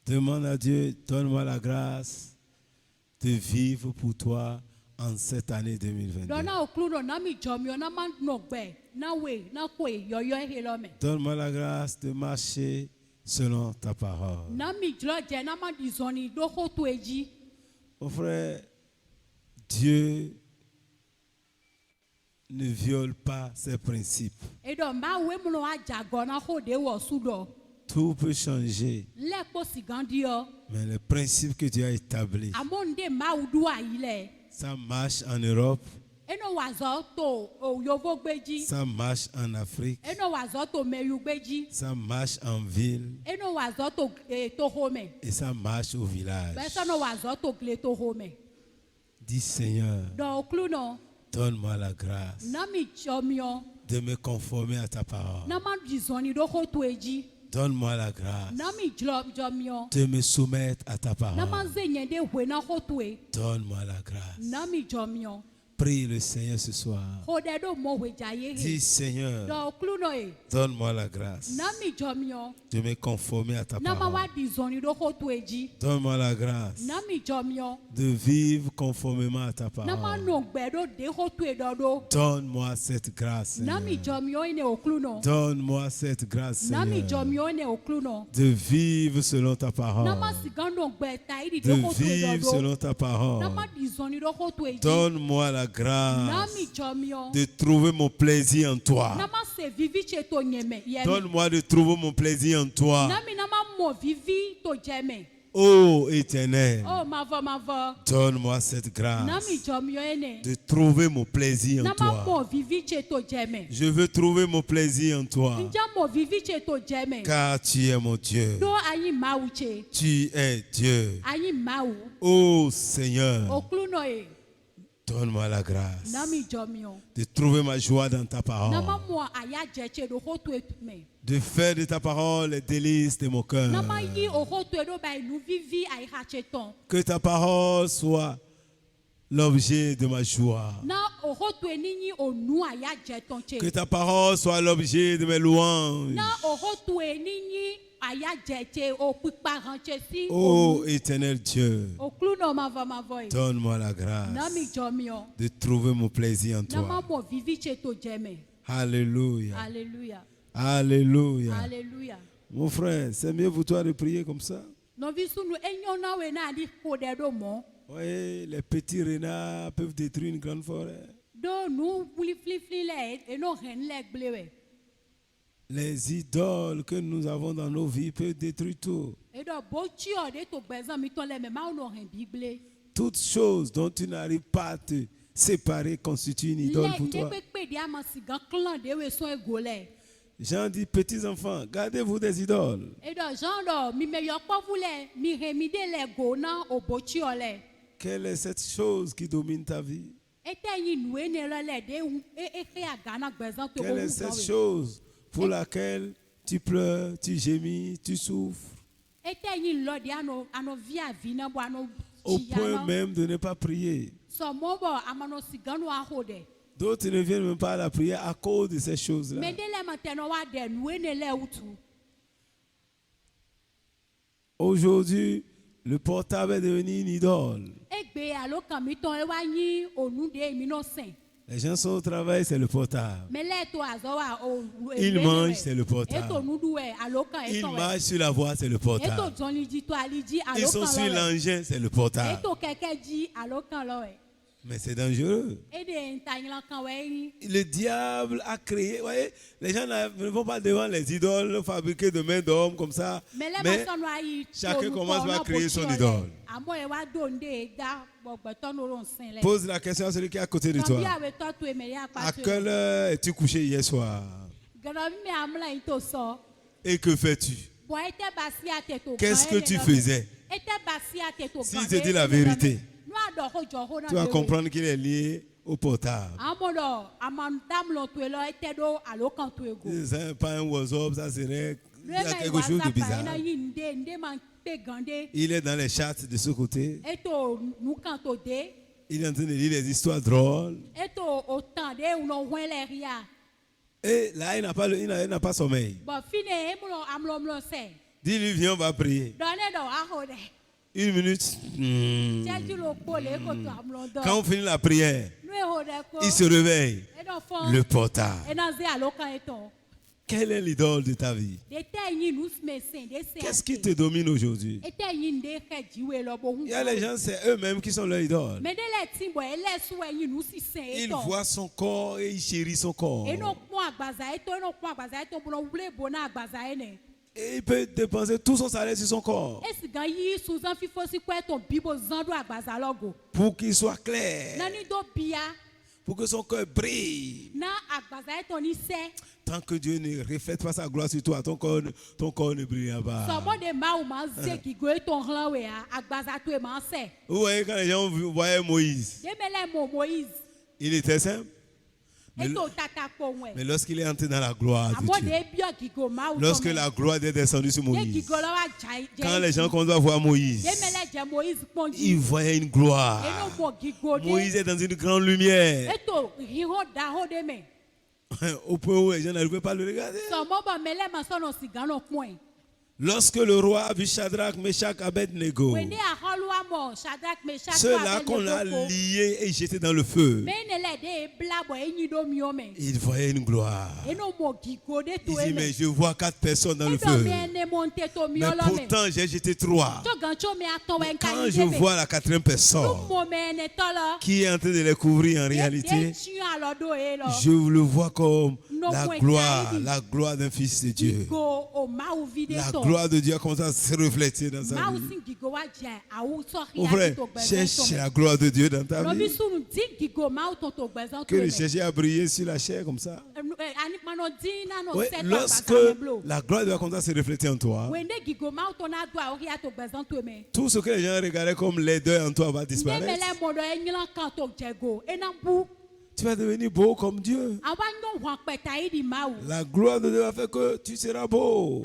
Demande à Dieu, donne-moi la grâce de vivre pour toi en cette année 2022. Donne-moi la grâce de marcher selon ta parole. Mon frère, Dieu ne viole pas ses principes. Tout peut changer, mais le principe que Dieu a établi, ça marche en Europe, ça marche en Afrique, ça marche en ville et ça marche au village. Dis Seigneur, donne-moi la grâce de me conformer à ta parole. Donne-moi la grâce de me soumettre à ta parole. Donne-moi la grâce. Prie le Seigneur ce soir. Dis Seigneur, donne-moi la grâce de me conformer à ta parole. Donne-moi la grâce de vivre conformément à ta parole. Donne-moi cette grâce, Seigneur. Donne-moi cette grâce, Seigneur, de vivre selon ta parole. De vivre selon ta parole. Donne-moi la grâce de trouver mon plaisir en toi. Donne-moi de trouver mon plaisir en toi. Ô Éternel, donne-moi cette grâce de trouver mon plaisir en toi. Je veux trouver mon plaisir en toi, car tu es mon Dieu. Tu es Dieu. Ô Seigneur, donne-moi la grâce de trouver ma joie dans ta parole, de faire de ta parole les délices de mon cœur. Que ta parole soit l'objet de ma joie. Que ta parole soit l'objet de mes louanges. Ô Éternel Dieu, donne-moi la grâce de trouver mon plaisir en toi. Alléluia. Alléluia. Alléluia. Alléluia. Mon frère, c'est mieux pour toi de prier comme ça. Oui, les petits renards peuvent détruire une grande forêt. Les idoles que nous avons dans nos vies peuvent détruire tout. Toutes choses dont tu n'arrives pas à te séparer constituent une idole pour toi. Jean dit, petits enfants, gardez-vous des idoles. Quelle est cette chose qui domine ta vie? Quelle est cette chose pour laquelle tu pleures, tu gémis, tu souffres, au point même de ne pas prier? D'autres ne viennent même pas à la prière à cause de ces choses-là. Aujourd'hui, le portable est devenu une idole. Les gens sont au travail, c'est le portable. Ils mangent, c'est le portable. Ils marchent sur la voie, c'est le portable. Ils sont sur l'engin, c'est le portable. Mais c'est dangereux. Le diable a créé, vous voyez, les gens ne vont pas devant les idoles fabriquées de main d'homme comme ça. Mais chacun commence à créer son idole. Pose la question à celui qui est à côté de toi. À quelle heure es-tu couché hier soir? Et que fais-tu? Qu'est-ce que tu faisais? S'il te dit la vérité, tu vas comprendre qu'il est lié au portable. C'est pas un WhatsApp, ça serait... Il y a quelque chose de bizarre. Il est dans les chats de ce côté. Il est en train de lire les histoires drôles. Et là, il n'a pas sommeil. Dis-lui, viens, on va prier. 1 minute. Quand on finit la prière, il se réveille. Le portable. Quel est l'idole de ta vie? Qu'est-ce qui te domine aujourd'hui? Il y a les gens, c'est eux-mêmes qui sont leur idole. Ils voient son corps et ils chérissent son corps. Et il peut dépenser tout son salaire sur son corps. Pour qu'il soit clair. Pour que son cœur brille. Tant que Dieu ne reflète pas sa gloire sur toi, ton corps ne brillera pas. Vous voyez quand les gens voyaient Moïse, il était simple. Mais lorsqu'il est entré dans la gloire de Dieu, lorsque la gloire est descendue sur Moïse, quand les gens commencent à voir Moïse, ils voyaient une gloire. Moïse est dans une grande lumière. Au point où les gens n'arrivaient pas à le regarder. Lorsque le roi a vu Shadrach, Meshach, Abednego, ceux-là qu'on a liés et jetés dans le feu, il voyait une gloire. Il dit, mais je vois 4 personnes dans le feu. Mais pourtant, j'ai jeté 3. Mais quand je vois la 4e personne qui est en train de les couvrir en réalité, je le vois comme la gloire d'un fils de Dieu. La gloire de Dieu a commencé à se refléter dans sa vie. Mon frère, cherche la gloire de Dieu dans ta vie. Que de chercher à briller sur la chair comme ça. Oui, lorsque la gloire de Dieu a commencé à se refléter en toi, tout ce que les gens regardaient comme laideur en toi va disparaître. Tu vas devenir beau comme Dieu. La gloire de Dieu va faire que tu seras beau.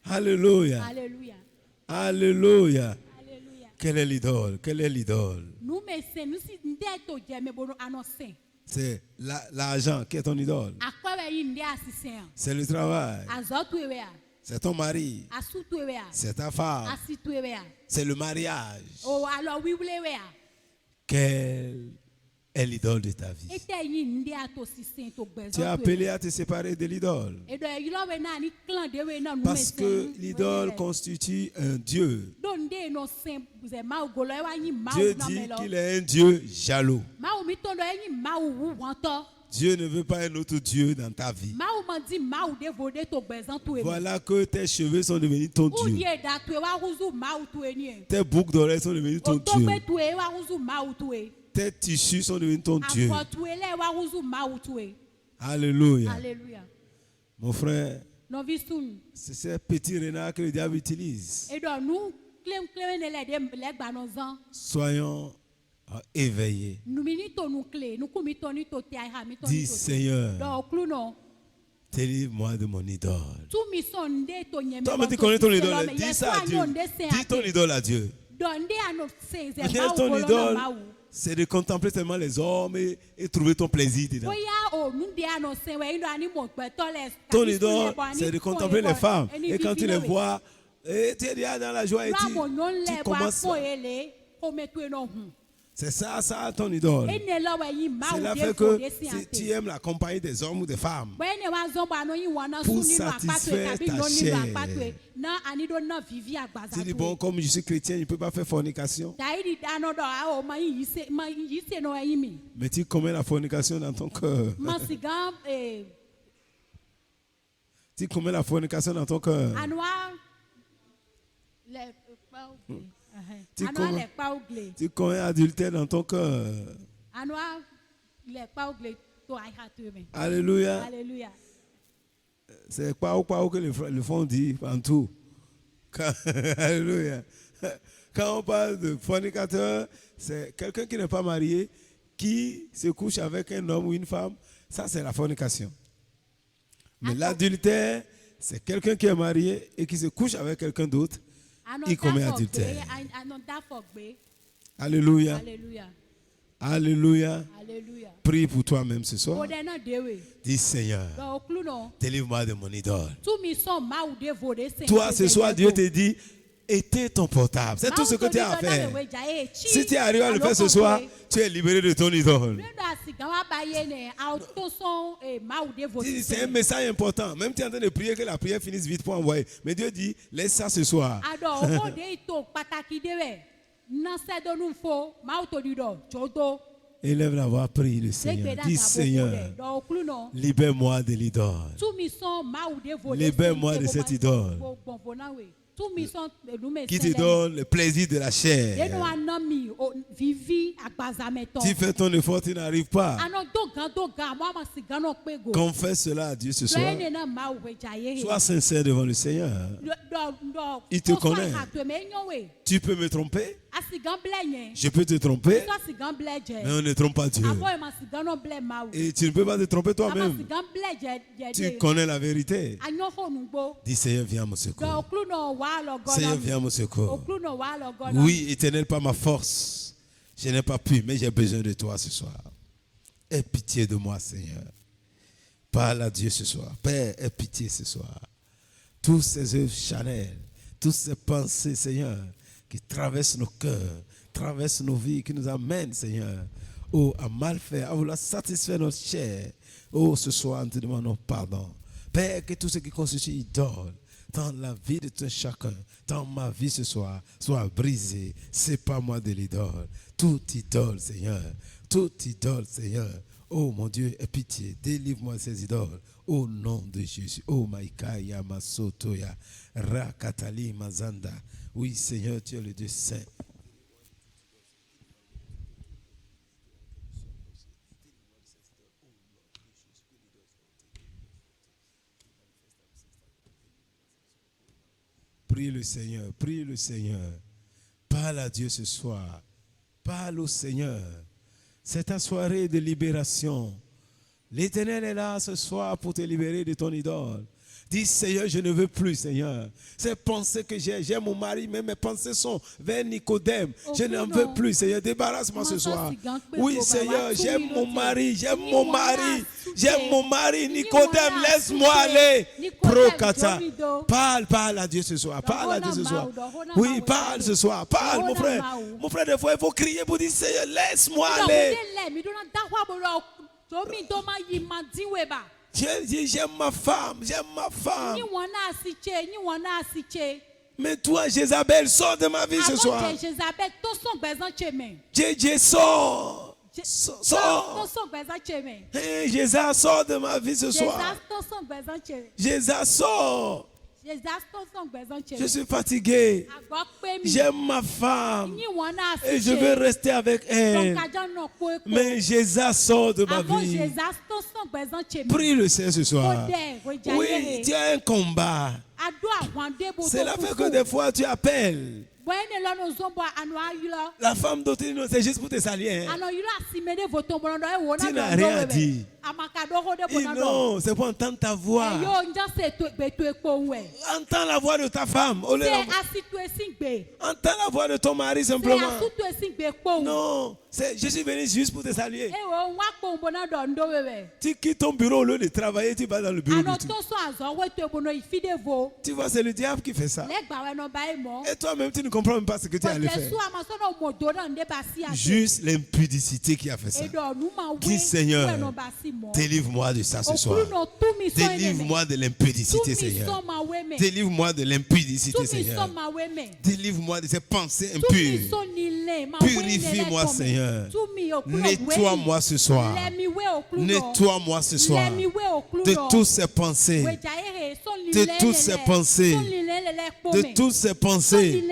Alléluia. Alléluia. Alléluia. Quelle est l'idole? Quelle est l'idole? C'est l'argent qui est ton idole. C'est le travail. C'est ton mari. C'est ta femme. C'est le mariage. Quelle est l'idole de ta vie? Tu es appelé à te séparer de l'idole. Parce que l'idole constitue un Dieu. Dieu dit qu'il est un Dieu jaloux. Dieu ne veut pas un autre Dieu dans ta vie. Voilà que tes cheveux sont devenus ton Dieu. Tes boucles d'oreilles sont devenues ton Dieu. Tes tissus sont devenus ton Dieu. Alléluia. Alléluia. Mon frère, c'est ces petits renards que le diable utilise. Soyons éveillés. Dis, Seigneur, délivre-moi de mon idole. Toi, tu connais ton idole. Dis ça à Dieu. Dis ton idole à Dieu. Ton idole, c'est de contempler seulement les hommes et trouver ton plaisir dedans. Ton idole, c'est de contempler les femmes. Et quand tu les vois, tu es déjà dans la joie et tu commences. C'est ça ton idole. Cela fait que si tu aimes la compagnie des hommes ou des femmes pour satisfaire ta chair. Tu dis, bon, comme je suis chrétien, je ne peux pas faire fornication. Mais tu commets la fornication dans ton cœur. Tu commets la fornication dans ton cœur. Tu commets l'adultère dans ton cœur. Alléluia. Alléluia. C'est pas que le fond dit en tout. Alléluia. Quand on parle de fornicateur, c'est quelqu'un qui n'est pas marié, qui se couche avec un homme ou une femme. Ça, c'est la fornication. Mais l'adultère, c'est quelqu'un qui est marié et qui se couche avec quelqu'un d'autre. Il commet adultère. Alléluia. Alléluia. Alléluia. Prie pour toi-même ce soir. Dis Seigneur, délivre-moi de mon idole. Toi ce soir, Dieu te dit, éteins ton portable. C'est tout ce que tu as à faire. Si tu arrives à le faire ce soir, tu es libéré de ton idole. C'est un message important. Même tu es en train de prier que la prière finisse vite pour envoyer. Mais Dieu dit, laisse ça ce soir. Élève la voix, prie le Seigneur. Dis Seigneur, libère-moi de l'idole. Libère-moi de cette idole qui te donne le plaisir de la chair. Tu fais ton effort, tu n'arrives pas. Confesse cela à Dieu ce soir. Sois sincère devant le Seigneur. Il te connaît. Tu peux me tromper. Je peux te tromper. Mais on ne trompe pas Dieu. Et tu ne peux pas te tromper toi-même. Tu connais la vérité. Dis Seigneur, viens à mon secours. Seigneur, viens à mon secours. Oui, Éternel, pas ma force. Je n'ai pas pu, mais j'ai besoin de toi ce soir. Aie pitié de moi, Seigneur. Parle à Dieu ce soir. Père, aie pitié ce soir. Tous ces œuvres charnelles, toutes ces pensées, Seigneur, qui traversent nos cœurs, traversent nos vies, qui nous amènent, Seigneur, à mal faire, à vouloir satisfaire notre chair. Ce soir, nous te demandons pardon. Père, que tout ce qui constitue idole, dans la vie de tout chacun, dans ma vie ce soir, soit brisé. Sépare-moi de l'idole. Toute idole, Seigneur. Toute idole, Seigneur. Oh mon Dieu, aie pitié. Délivre-moi de ces idoles. Au nom de Jésus. Oh Maïkaya Masotoya. Rakatali Mazanda. Oui, Seigneur, tu es le Dieu saint. Prie le Seigneur, prie le Seigneur. Parle à Dieu ce soir. Parle au Seigneur. C'est ta soirée de libération. L'Éternel est là ce soir pour te libérer de ton idole. Dis Seigneur, je ne veux plus, Seigneur. Ces pensées que j'ai mon mari, mais mes pensées sont vers Nicodème. Je n'en veux plus, Seigneur. Débarrasse-moi ce soir. Oui, Seigneur, j'aime mon mari, j'aime mon mari. J'aime mon mari, Nicodème, laisse-moi aller. Procata. Parle à Dieu ce soir. Parle à Dieu ce soir. Oui, parle ce soir. Parle, mon frère. Mon frère, des fois, il faut crier pour dire Seigneur, laisse-moi aller. J'aime ma femme, j'aime ma femme. Mais toi, Jézabel, sors de ma vie ce soir. Jézabel, sors. Sors. Hey, Jézabel, sors de ma vie ce soir. Jézabel, sors. Je suis fatigué. J'aime ma femme. Et je veux rester avec elle. Mais Jésus sort de ma vie. Prie le Seigneur ce soir. Oui, tu as un combat. C'est la fait que des fois tu appelles. La femme d'autre, c'est juste pour te saluer. Hein? Tu n'as rien dit. Et non, c'est pour entendre ta voix. Entends la voix de ta femme. Entends la voix de ton mari simplement. Non, je suis venu juste pour te saluer. Tu quittes ton bureau au lieu de travailler, tu vas dans le bureau. Tu vois, c'est le diable qui fait ça. Et toi-même, tu ne comprends même pas ce que tu allais faire. Juste l'impudicité qui a fait ça. Dis Seigneur, délivre-moi de ça ce soir. Délivre-moi de l'impudicité, Seigneur. Délivre-moi de l'impudicité, Seigneur. Délivre-moi de ces pensées impures. Purifie-moi, Seigneur. Nettoie-moi ce soir. Nettoie-moi ce soir. De toutes ces pensées. De toutes ces pensées. De toutes ces pensées.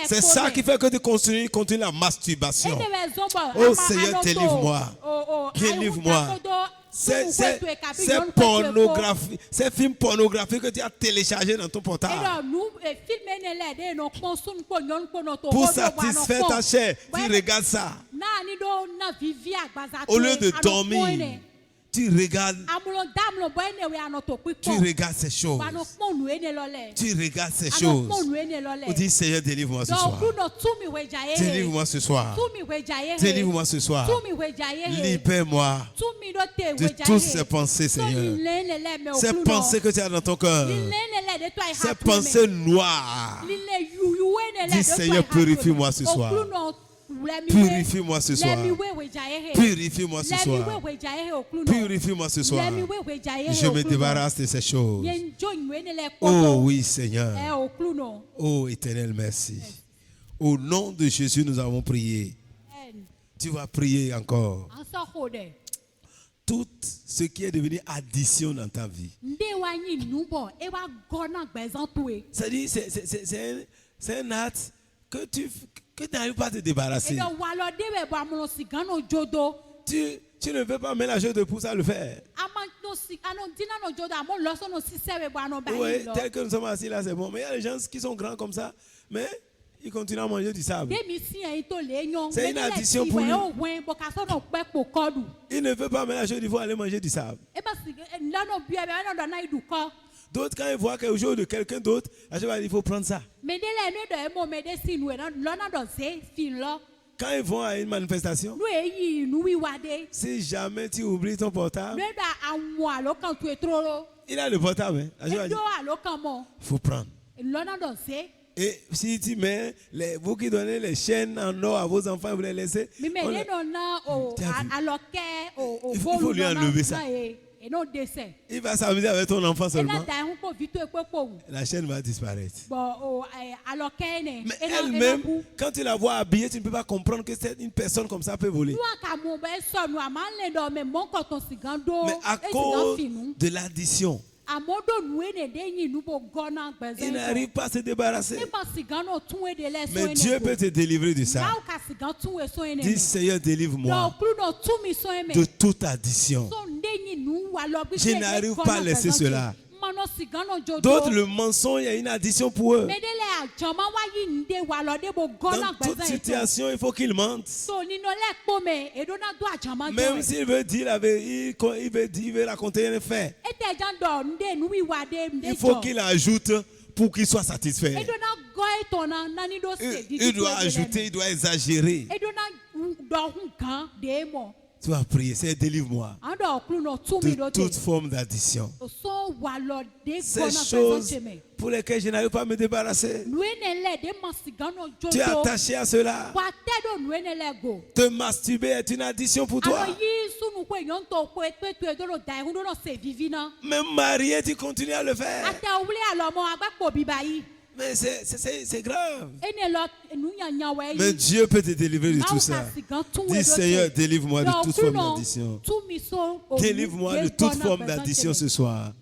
C'est ça qui fait que tu continues la masturbation. Oh Seigneur, délivre-moi. Délivre-moi. C'est pornographie, c'est film pornographique que tu as téléchargé dans ton portable. Pour satisfaire ta chair, tu regardes ça. Au lieu de dormir, Tu regardes ces choses. Tu regardes ces choses. On dit, Seigneur, délivre-moi ce soir. Délivre-moi ce soir. Délivre-moi ce soir. Libère-moi de toutes ces pensées, Seigneur. Ces pensées que tu as dans ton cœur. Ces pensées noires. Dis, Seigneur, purifie-moi ce soir. Purifie-moi ce soir. Purifie-moi ce soir. Purifie-moi ce soir. Je me débarrasse de ces choses. Oh oui, Seigneur. Oh Éternel, merci. Au nom de Jésus, nous avons prié. Tu vas prier encore. Tout ce qui est devenu addition dans ta vie. C'est-à-dire, c'est un acte que tu n'arrives pas à te débarrasser. Tu ne veux pas mélanger de pouce à le faire. Oui, tel que nous sommes assis là, c'est bon. Mais il y a des gens qui sont grands comme ça, mais ils continuent à manger du sable. C'est une addition pour lui. Il ne veut pas mélanger du veau, aller manger du sable. D'autres, quand ils voient quelque chose de quelqu'un d'autre, il faut prendre ça. Quand ils vont à une manifestation, si jamais tu oublies ton portable, il a le portable. Il faut prendre. Et si tu mets, vous qui donnez les chaînes en or à vos enfants, vous les laissez. Il faut lui enlever ça. Il va s'amuser avec ton enfant seulement. La chaîne va disparaître. Mais elle-même, quand tu la vois habillée, tu ne peux pas comprendre que une personne comme ça peut voler. Mais à cause de l'addition, il n'arrive pas à se débarrasser. Mais Dieu peut te délivrer de ça. Dis, Seigneur, délivre-moi de toute addition. Je n'arrive pas à laisser cela. D'autres, le mensonge, il y a une addition pour eux. Dans toute situation, il faut qu'ils mentent. Même s'il veut dire la vérité, il veut raconter un fait, il faut qu'il ajoute pour qu'il soit satisfait. Il doit ajouter, il doit exagérer. Tu vas prier, Seigneur, délivre-moi de toute forme d'addiction. Ces choses pour lesquelles je n'arrive pas à me débarrasser. Tu es attaché à cela. Te masturber est une addition pour toi. Même marié, tu continues à le faire. Mais c'est grave. Mais Dieu peut te délivrer de tout ça. Dis, Seigneur, délivre-moi de toute forme d'addiction. Délivre-moi de toute forme d'addition ce soir.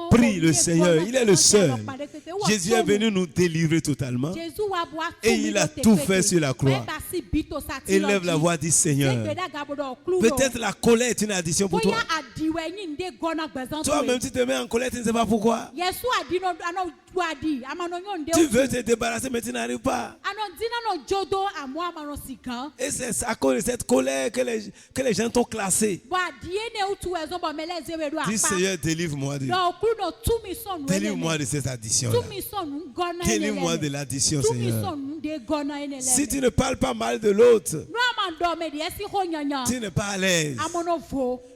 Prie le Seigneur, il est le seul. Jésus est venu nous délivrer totalement. Et il a tout fait sur la croix. Élève la voix, dis, Seigneur. Peut-être la colère est une addition pour toi. Toi-même, tu te mets en colère, tu ne sais pas pourquoi. Tu veux te débarrasser, mais tu n'arrives pas. Et c'est à cause de cette colère que les gens t'ont classé. Dis, Seigneur, délivre-moi de cette addition. Délivre-moi de l'addition, Seigneur. Si tu ne parles pas mal de l'autre, tu n'es pas à l'aise.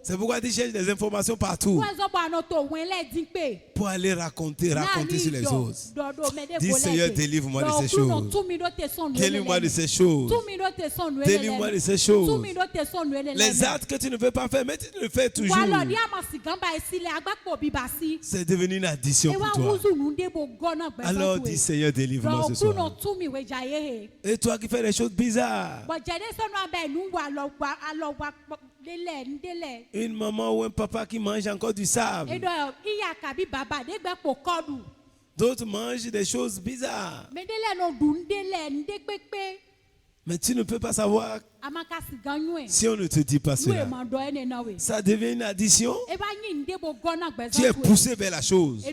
C'est pourquoi tu cherches des informations partout pour aller raconter sur les autres. Dis, Seigneur, délivre-moi de ces choses. Délivre-moi de ces choses. Délivre-moi de ces choses. Les actes que tu ne veux pas faire, mais tu le fais toujours. C'est devenu une addition pour toi. Alors dis, Seigneur, délivre-moi ce soir. Et toi qui fais des choses bizarres, une maman ou un papa qui mange encore du sable, d'autres mangent des choses bizarres. Mais tu ne peux pas savoir si on ne te dit pas cela. Ça devient une addition. Tu es poussé vers la chose.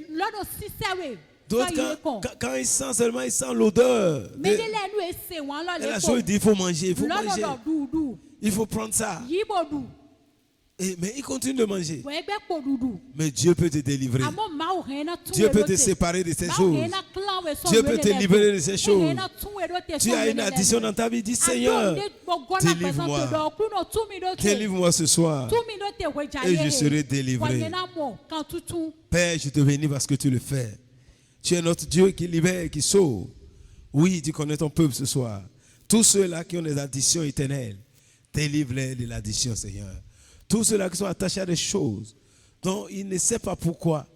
D'autres, quand ils sentent seulement, ils sentent l'odeur. Et la chose, il dit, il faut manger, il faut manger. Il faut prendre ça. Mais il continue de manger. Mais Dieu peut te délivrer. Dieu peut te séparer de ces choses. Dieu peut te libérer de ces choses. Tu as une addiction dans ta vie. Dis Seigneur, délivre-moi. Délivre-moi ce soir. Et je serai délivré. Père, je te bénis parce que tu le fais. Tu es notre Dieu qui libère, qui sauve. Oui, tu connais ton peuple ce soir. Tous ceux-là qui ont des addictions éternelles, délivre-les de l'addiction, Seigneur. Tous ceux-là qui sont attachés à des choses dont ils ne savent pas pourquoi.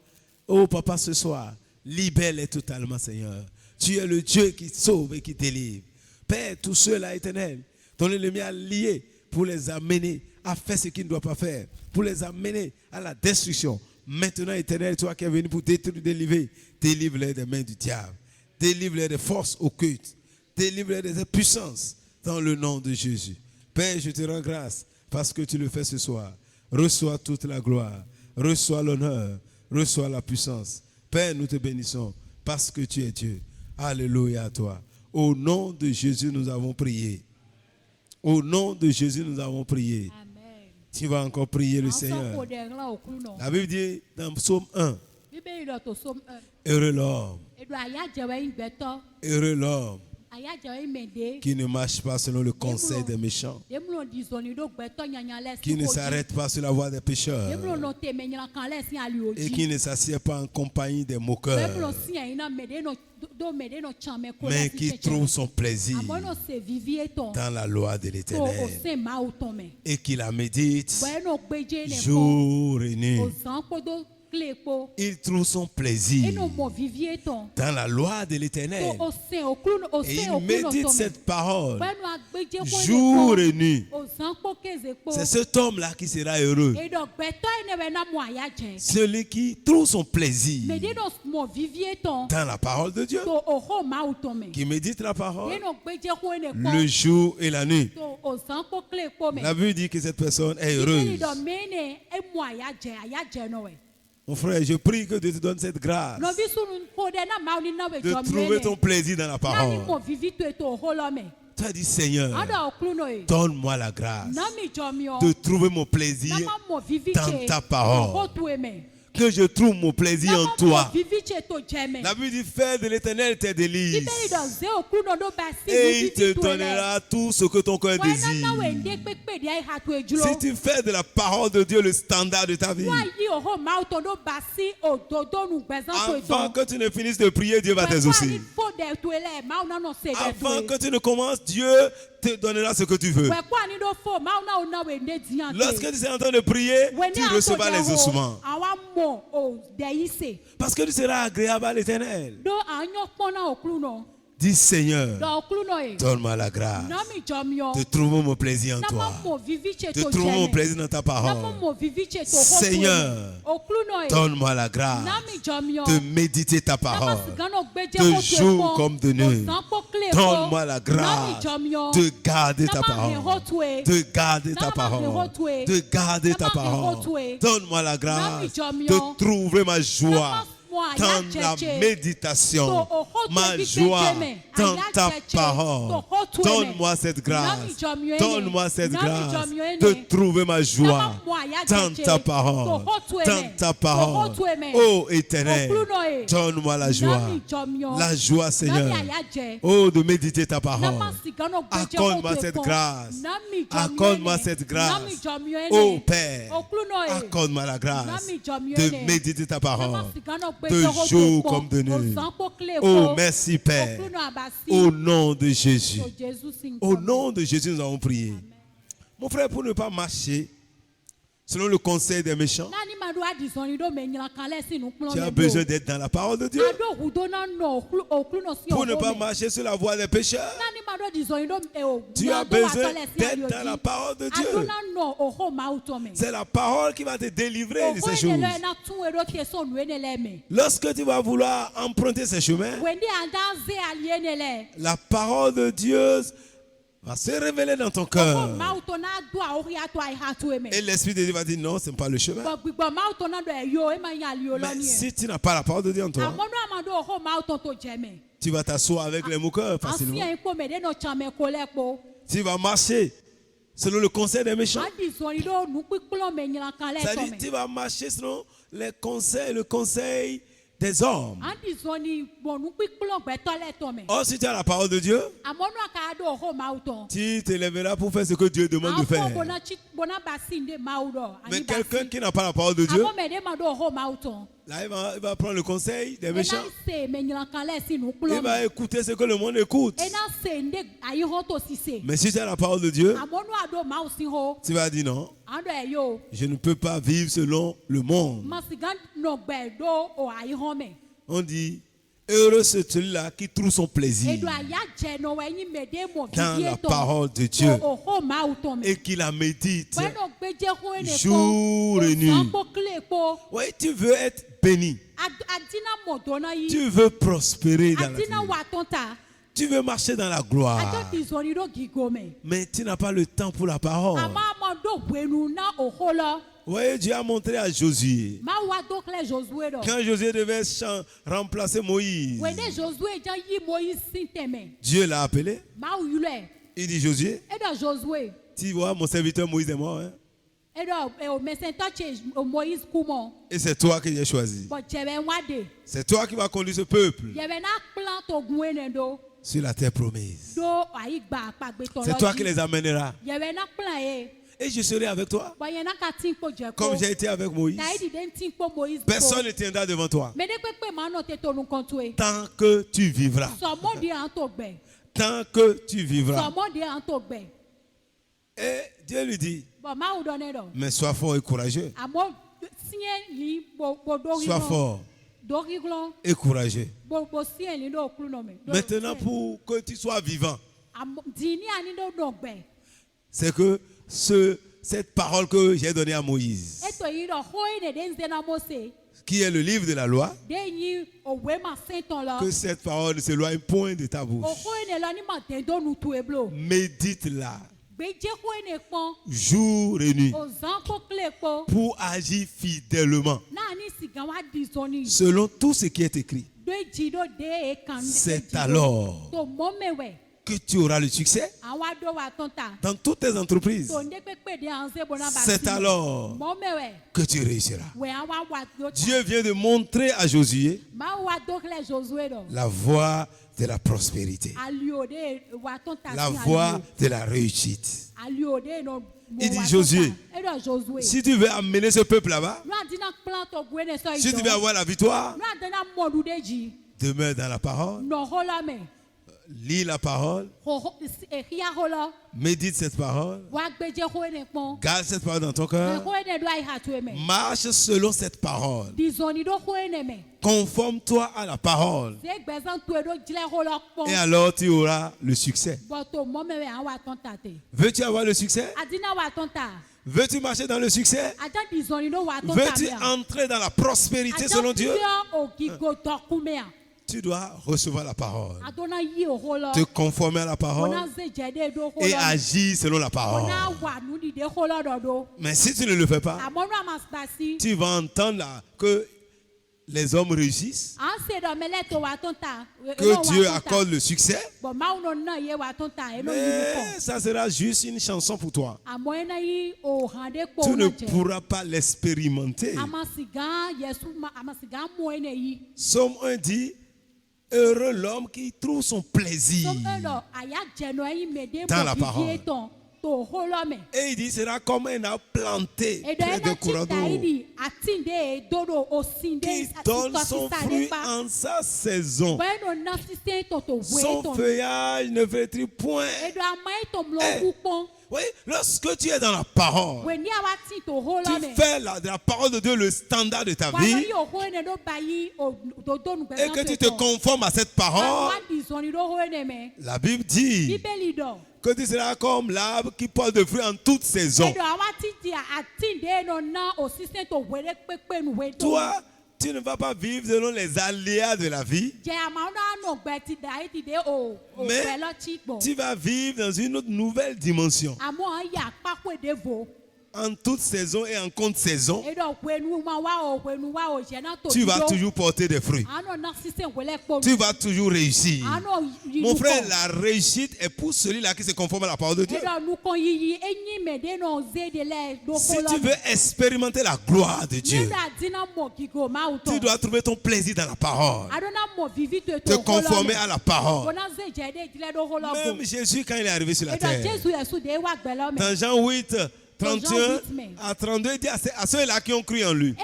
Oh papa, ce soir, libère-les totalement, Seigneur. Tu es le Dieu qui sauve et qui délivre. Père, tous ceux-là éternels, dont l'ennemi a lié pour les amener à faire ce qu'ils ne doivent pas faire, pour les amener à la destruction. Maintenant, éternel, toi qui es venu pour détruire, délivrer, délivre-les des mains du diable. Délivre-les des forces occultes. Délivre-les des puissances dans le nom de Jésus. Père, je te rends grâce parce que tu le fais ce soir. Reçois toute la gloire, reçois l'honneur, reçois la puissance. Père, nous te bénissons parce que tu es Dieu. Alléluia à toi. Au nom de Jésus, nous avons prié. Au nom de Jésus, nous avons prié. Amen. Tu vas encore prier le Seigneur. La Bible dit dans Psaume 1, heureux l'homme. Heureux l'homme qui ne marche pas selon le conseil des méchants, qui ne s'arrête pas sur la voie des pécheurs et qui ne s'assied pas en compagnie des moqueurs, mais qui trouve son plaisir dans la loi de l'Éternel et qui la médite jour et nuit. Il trouve son plaisir dans la loi de l'Éternel et il médite cette parole jour et nuit. C'est cet homme-là qui sera heureux. Celui qui trouve son plaisir dans la parole de Dieu, qui médite la parole le jour et la nuit. La Bible dit que cette personne est heureuse. Mon frère, je prie que Dieu te donne cette grâce de trouver ton plaisir dans la parole. Tu as dit, Seigneur, donne-moi la grâce de trouver mon plaisir dans ta parole. Que je trouve mon plaisir en toi. La Bible dit, fais de l'Éternel tes délices et il te donnera tout ce que ton cœur désire. Si tu fais de la parole de Dieu le standard de ta vie, avant que tu ne finisses de prier, Dieu va t'exaucer. Avant que tu ne commences, Dieu te donnera ce que tu veux. Lorsque tu es en train de prier, tu recevras les ossements. Parce que tu seras agréable à l'Éternel. Dis Seigneur, donne-moi la grâce de trouver mon plaisir en toi, de trouver mon plaisir dans ta parole. Seigneur, donne-moi la grâce de méditer ta parole de jour comme de nuit. Donne-moi la grâce de garder ta parole, de garder ta parole, de garder ta parole. Donne-moi la grâce de trouver ma joie dans la méditation, ma joie dans ta parole. Donne-moi cette grâce. Donne-moi cette grâce de trouver ma joie dans ta parole. Dans ta parole. Oh Éternel, donne-moi la joie. La joie, Seigneur. Oh, de méditer ta parole. Accorde-moi cette grâce. Accorde-moi cette grâce. Oh Père, accorde-moi la grâce de méditer ta parole de jour comme de nuit. Oh, merci Père. Au nom de Jésus. Au nom de Jésus, nous avons prié. Mon frère, pour ne pas marcher selon le conseil des méchants, tu as besoin d'être dans la parole de Dieu. Pour ne pas marcher sur la voie des pécheurs, tu as besoin d'être dans la parole de Dieu. C'est la parole qui va te délivrer de ces choses. Lorsque tu vas vouloir emprunter ces chemins, la parole de Dieu va se révéler dans ton cœur. Et l'Esprit de Dieu va dire non, ce n'est pas le chemin. Mais si tu n'as pas la parole de Dieu en toi, tu vas t'asseoir avec les moqueurs facilement. Tu vas marcher selon le conseil des méchants. C'est-à-dire tu vas marcher selon les conseils, le conseil des hommes. Or, si tu as la parole de Dieu, tu te lèveras pour faire ce que Dieu demande de faire. Mais quelqu'un qui n'a pas la parole de Dieu, là, il va prendre le conseil des méchants. Il va écouter ce que le monde écoute. Mais si tu as la parole de Dieu, tu vas dire non. Je ne peux pas vivre selon le monde. On dit, heureux celui-là qui trouve son plaisir dans la parole de Dieu et qui la médite jour et nuit. Oui, tu veux être béni. Tu veux prospérer dans la vie. Tu veux marcher dans la gloire. Mais tu n'as pas le temps pour la parole. Oui, Dieu a montré à Josué. Quand Josué devait remplacer Moïse, Dieu l'a appelé. Il dit, Josué, tu vois, mon serviteur Moïse est mort. Hein? Et c'est toi que j'ai choisi. C'est toi qui vas conduire ce peuple sur la terre promise. C'est toi qui les amèneras. Et je serai avec toi. Comme j'ai été avec Moïse. Personne ne tiendra devant toi. Tant que tu vivras. Tant que tu vivras. Et Dieu lui dit, mais sois fort et courageux. Sois fort et courageux. Maintenant, pour que tu sois vivant, c'est que cette parole que j'ai donnée à Moïse, qui est le livre de la loi, que cette parole ne s'éloigne point de ta bouche. Médite-la jour et nuit pour agir fidèlement selon tout ce qui est écrit. C'est alors que tu auras le succès dans toutes tes entreprises. C'est alors que tu réussiras. Dieu vient de montrer à Josué la voie de la prospérité, la voie de la réussite. Il dit, Josué, si tu veux amener ce peuple là-bas, si tu veux avoir la victoire, demeure dans la parole. Lis la parole, médite cette parole, garde cette parole dans ton cœur, marche selon cette parole, conforme-toi à la parole, et alors tu auras le succès. Veux-tu avoir le succès? Veux-tu marcher dans le succès? Veux-tu entrer dans la prospérité selon Dieu? Tu dois recevoir la parole, te conformer à la parole et agir selon la parole. Mais si tu ne le fais pas, tu vas entendre que les hommes réussissent, que Dieu accorde le succès, mais ça sera juste une chanson pour toi. Tu ne pourras pas l'expérimenter. Somme 1 dit, heureux l'homme qui trouve son plaisir dans la parole. Et il dit, sera comme un arbre planté près de courant d'eau, qui donne son fruit en sa saison. Son feuillage ne flétrit point. Oui, lorsque tu es dans la parole, tu fais de la parole de Dieu le standard de ta vie, et que tu te conformes à cette parole, la Bible dit que tu seras comme l'arbre qui porte de fruits en toute saison. Toi, tu ne vas pas vivre selon les aléas de la vie, mais tu vas vivre dans une autre nouvelle dimension. en toute saison et en contre-saison, tu vas toujours porter des fruits. Tu vas toujours réussir. Mon frère, la réussite est pour celui-là qui se conforme à la parole de Dieu. Si tu veux expérimenter la gloire de Dieu, tu dois trouver ton plaisir dans la parole. Te conformer à la parole. Même Jésus, quand il est arrivé sur la terre, dans Jean 8, 31 à 32, il dit à ceux-là qui ont cru en lui.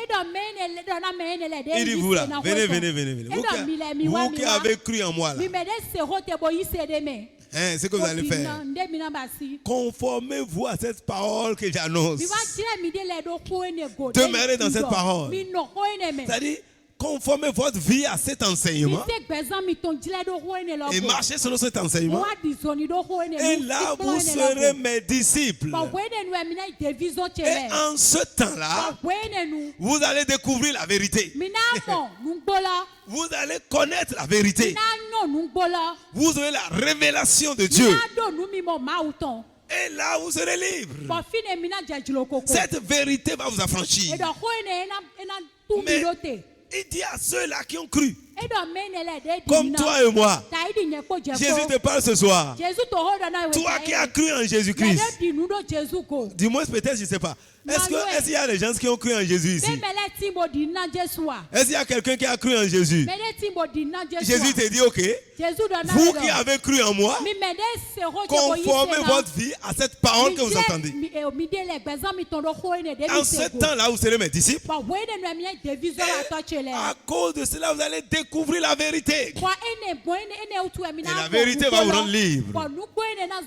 Il dit, vous là, venez. Vous qui avez cru en moi là. C'est ce que vous allez faire. Conformez-vous à cette parole que j'annonce. Demeurez dans cette parole. C'est-à-dire, conformez votre vie à cet enseignement et marchez selon cet enseignement. Et là, vous serez mes disciples. Et en ce temps-là, vous allez découvrir la vérité. Vous allez connaître la vérité. Vous aurez la révélation de Dieu. Et là, vous serez libre. Cette vérité va vous affranchir. Mais il dit à ceux-là qui ont cru, comme toi et moi, Jésus te parle ce soir. Toi qui as cru en Jésus-Christ, du moins peut-être, je ne sais pas. Est-ce qu'il y a des gens qui ont cru en Jésus ici? Est-ce qu'il y a quelqu'un qui a cru en Jésus? Jésus te dit, ok, vous qui avez cru en moi, conformez votre vie à cette parole que vous entendez. En ce temps-là, vous serez mes disciples. Et à cause de cela, vous allez découvrir la vérité. Et la vérité va vous rendre libre.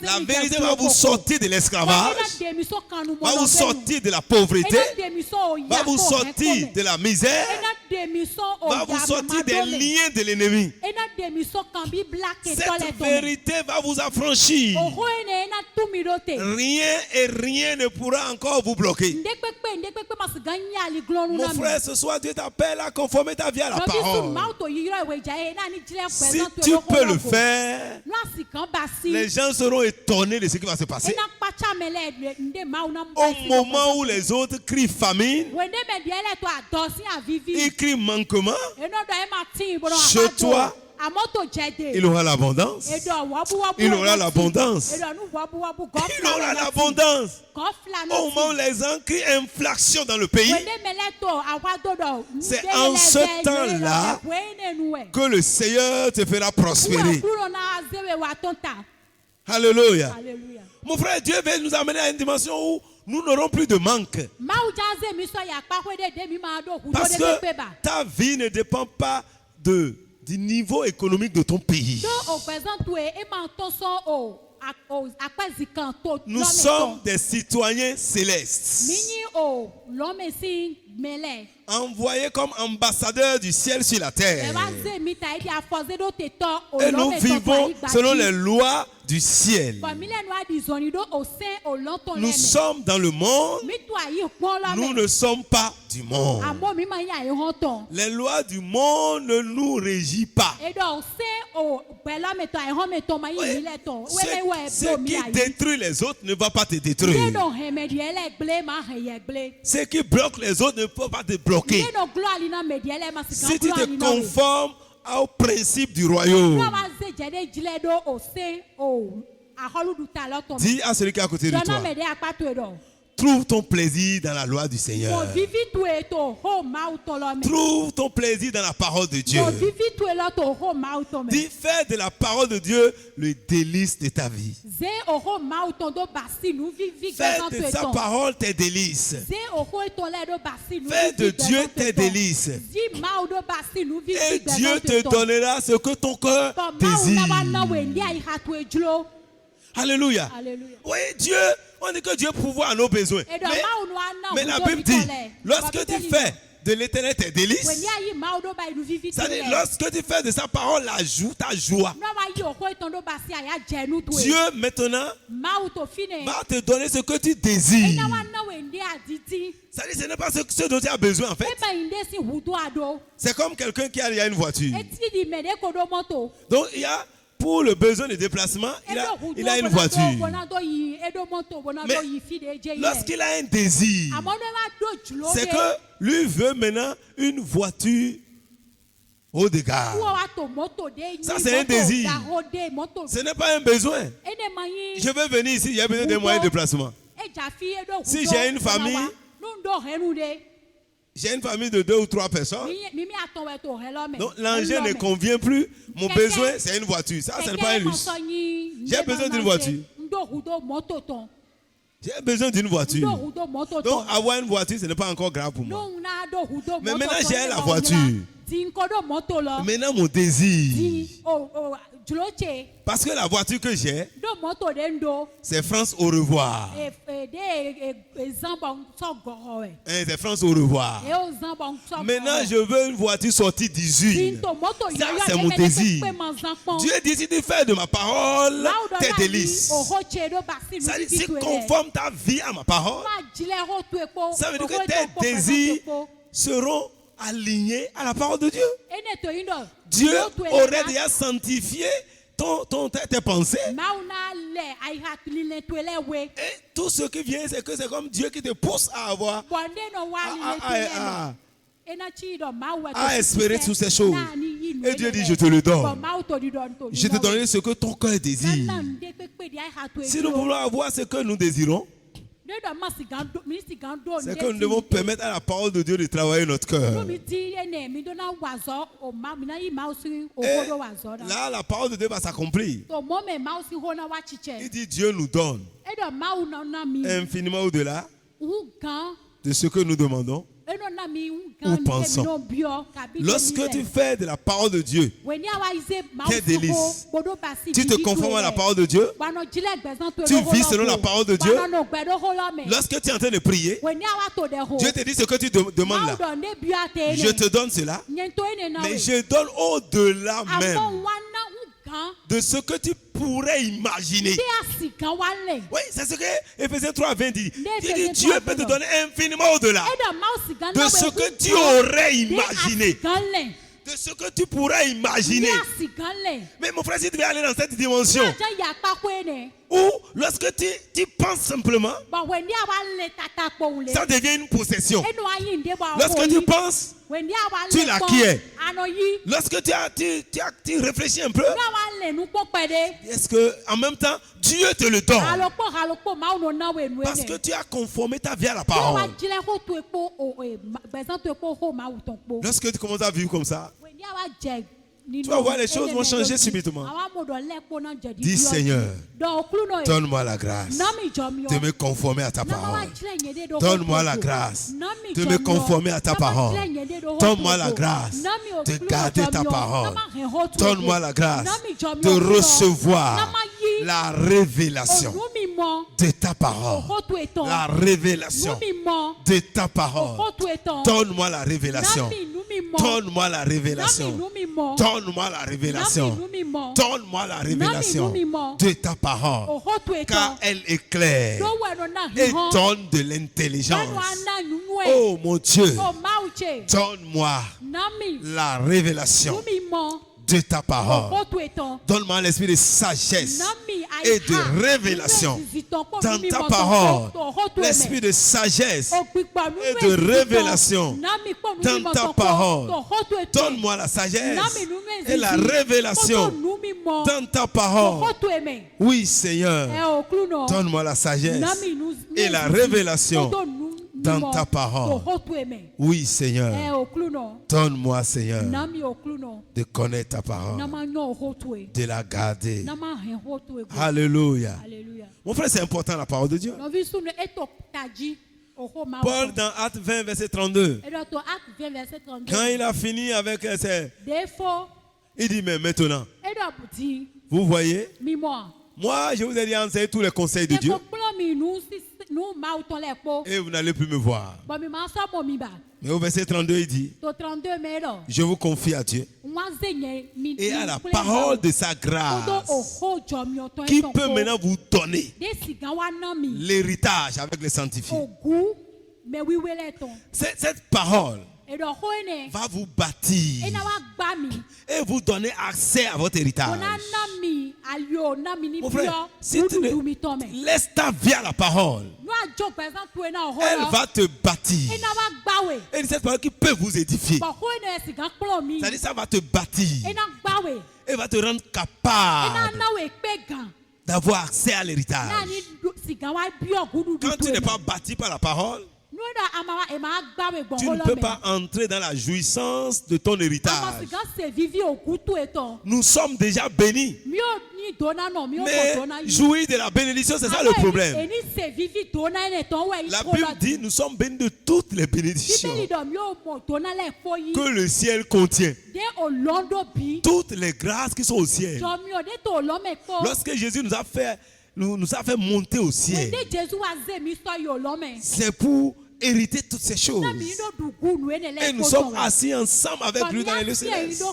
La vérité va vous sortir de l'esclavage, va vous sortir de la pauvreté, va vous sortir de la misère, va vous sortir des liens de l'ennemi. Cette vérité va vous affranchir. Rien ne pourra encore vous bloquer. Mon frère, ce soir, Dieu t'appelle à conformer ta vie à la parole. Si tu peux le faire, les gens seront étonnés de ce qui va se passer. Au moment où les autres crient famine, ils crient manquement, chez toi, il aura l'abondance. Il aura l'abondance. Il aura l'abondance. Au moment où les gens crient inflation dans le pays, c'est en ce temps-là que le Seigneur te fera prospérer. Alléluia. Mon frère, Dieu veut nous amener à une dimension où nous n'aurons plus de manque. Parce que ta vie ne dépend pas du niveau économique de ton pays. Nous sommes des citoyens célestes, envoyés comme ambassadeurs du ciel sur la terre. Et nous vivons selon les lois du ciel. Nous sommes dans le monde. Nous ne sommes pas du monde. Les lois du monde ne nous régissent pas. Ce qui détruit les autres ne va pas te détruire. Ce qui bloque les autres ne peut pas te bloquer. Si tu te conformes au principe du royaume, dis à celui qui est à côté de toi, trouve ton plaisir dans la loi du Seigneur. Trouve ton plaisir dans la parole de Dieu. Dis, fais de la parole de Dieu le délice de ta vie. Fais de sa parole tes délices. Fais de Dieu tes délices. Et Dieu te donnera ce que ton cœur désire. Alléluia. Oui, Dieu, on dit que Dieu pourvoit à nos besoins. Mais la Bible dit, lorsque tu fais de l'Éternel tes délices, c'est-à-dire lorsque tu fais de sa parole ta joie, Dieu maintenant va te donner ce que tu désires. C'est-à-dire ce n'est pas ce dont tu as besoin en fait. C'est comme quelqu'un qui a une voiture. Donc il y a pour le besoin de déplacement, il a une voiture. Mais lorsqu'il a un désir, c'est que lui veut maintenant une voiture haut de gamme. Ça, c'est un désir. Ce n'est pas un besoin. Je veux venir ici, j'ai besoin de moyens de déplacement. Si j'ai une famille, de 2 ou 3 personnes, donc l'engin ne convient plus. Mon besoin, c'est une voiture. Ça, ce n'est pas un luxe. J'ai besoin d'une voiture. J'ai besoin d'une voiture. Donc, avoir une voiture, ce n'est pas encore grave pour moi. Mais maintenant, j'ai la voiture. Maintenant, mon désir. Parce que la voiture que j'ai, c'est France au revoir. C'est France au revoir. Maintenant, je veux une voiture sortie d'usine. Ça, c'est mon désir. Dieu dit, si tu fais de ma parole tes délices. Ça dit, si conforme ta vie à ma parole, ça veut dire que tes désirs seront alignés à la parole de Dieu. Dieu aurait déjà sanctifié tes pensées. Et tout ce qui vient, c'est que c'est comme Dieu qui te pousse à avoir, à espérer toutes ces choses. Et Dieu dit, je te le donne. Je te donnerai ce que ton cœur désire. Si nous voulons avoir ce que nous désirons, c'est que nous devons permettre à la parole de Dieu de travailler notre cœur. Et là, la parole de Dieu va s'accomplir. Il dit, Dieu nous donne infiniment au-delà de ce que nous demandons ou pensons. Lorsque tu fais de la parole de Dieu tes délices, tu te conformes à la parole de Dieu, tu vis selon la parole de Dieu. Lorsque tu es en train de prier, Dieu te dit ce que tu demandes là. Je te donne cela, mais je donne au-delà même de ce que tu pourrais imaginer. Oui, c'est ce que Ephésiens 3:20 dit. Il dit, Dieu peut te donner infiniment au-delà de ce que tu aurais imaginé. De ce que tu pourrais imaginer. Mais mon frère, si tu veux aller dans cette dimension, ou lorsque tu penses simplement, ça devient une possession. Lorsque tu penses, tu l'acquiers. Lorsque tu réfléchis un peu, est-ce que en même temps Dieu te le donne? Parce que tu as conformé ta vie à la parole. Lorsque tu commences à vivre comme ça, tu vas voir les choses vont changer subitement. Dis Seigneur, donne-moi la grâce de me conformer à ta parole. Donne-moi la grâce de me conformer à ta parole. Donne-moi la grâce de garder ta parole. Donne-moi la grâce de recevoir la révélation de ta parole. La révélation de ta parole. Donne-moi la révélation. Donne-moi la révélation. Donne-moi la révélation. Donne-moi la révélation de ta parole. Car elle éclaire et donne de l'intelligence. Oh mon Dieu, donne-moi la révélation de ta parole. Donne-moi l'esprit de sagesse et de révélation dans ta parole. L'esprit de sagesse et de révélation dans ta parole. Donne-moi la sagesse et la révélation dans ta parole. Oui, Seigneur, donne-moi la sagesse et la révélation dans ta parole. Oui, Seigneur. Donne-moi, Seigneur, de connaître ta parole, de la garder. Alléluia. Mon frère, c'est important la parole de Dieu. Paul dans Actes 20, verset 32. Quand il a fini avec ses... Il dit, mais maintenant, vous voyez, moi, je vous ai dit enseigner tous les conseils de Dieu. Et vous n'allez plus me voir. Mais au verset 32, il dit, je vous confie à Dieu et à la parole de sa grâce qui peut maintenant vous donner l'héritage avec les sanctifiés. Cette parole va vous bâtir et vous donner accès à votre héritage. Mon frère, si tu ne laisses ta vie à la parole, elle va te bâtir. Et cette parole qui peut vous édifier. C'est-à-dire ça va te bâtir. Et va te rendre capable d'avoir accès à l'héritage. Quand tu n'es pas bâti par la parole, tu ne peux pas entrer dans la jouissance de ton héritage. Nous sommes déjà bénis. Mais jouir de la bénédiction, c'est ça le problème. La Bible dit nous sommes bénis de toutes les bénédictions que le ciel contient. Toutes les grâces qui sont au ciel. Lorsque Jésus nous a fait monter au ciel, c'est pour hériter toutes ces choses. Et nous sommes assis ensemble avec lui dans les célestes.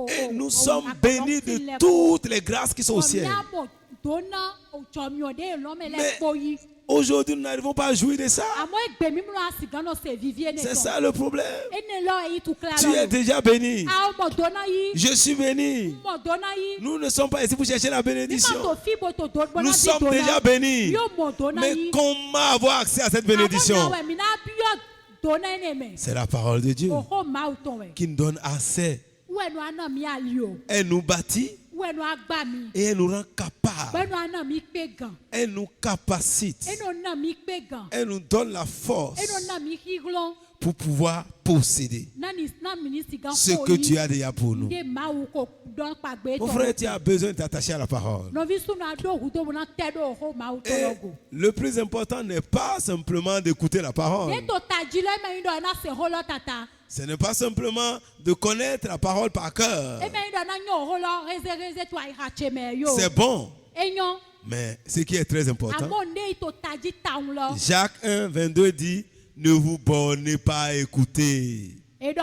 Et nous sommes bénis de toutes les grâces qui sont au ciel. Mais aujourd'hui, nous n'arrivons pas à jouir de ça. C'est ça le problème. Tu es déjà béni. Je suis béni. Nous ne sommes pas ici pour chercher la bénédiction. Nous sommes déjà bénis. Mais comment avoir accès à cette bénédiction? C'est la parole de Dieu qui nous donne accès. Elle nous bâtit. Et elle nous rend capables. Elle nous capacite. Elle nous donne la force pour pouvoir posséder ce que tu as déjà pour nous. Mon frère, tu as besoin de t'attacher à la parole. Et le plus important n'est pas simplement d'écouter la parole. Ce n'est pas simplement de connaître la parole par cœur. C'est bon. Mais ce qui est très important, Jacques 1, 22 dit, ne vous bornez pas à écouter. Ne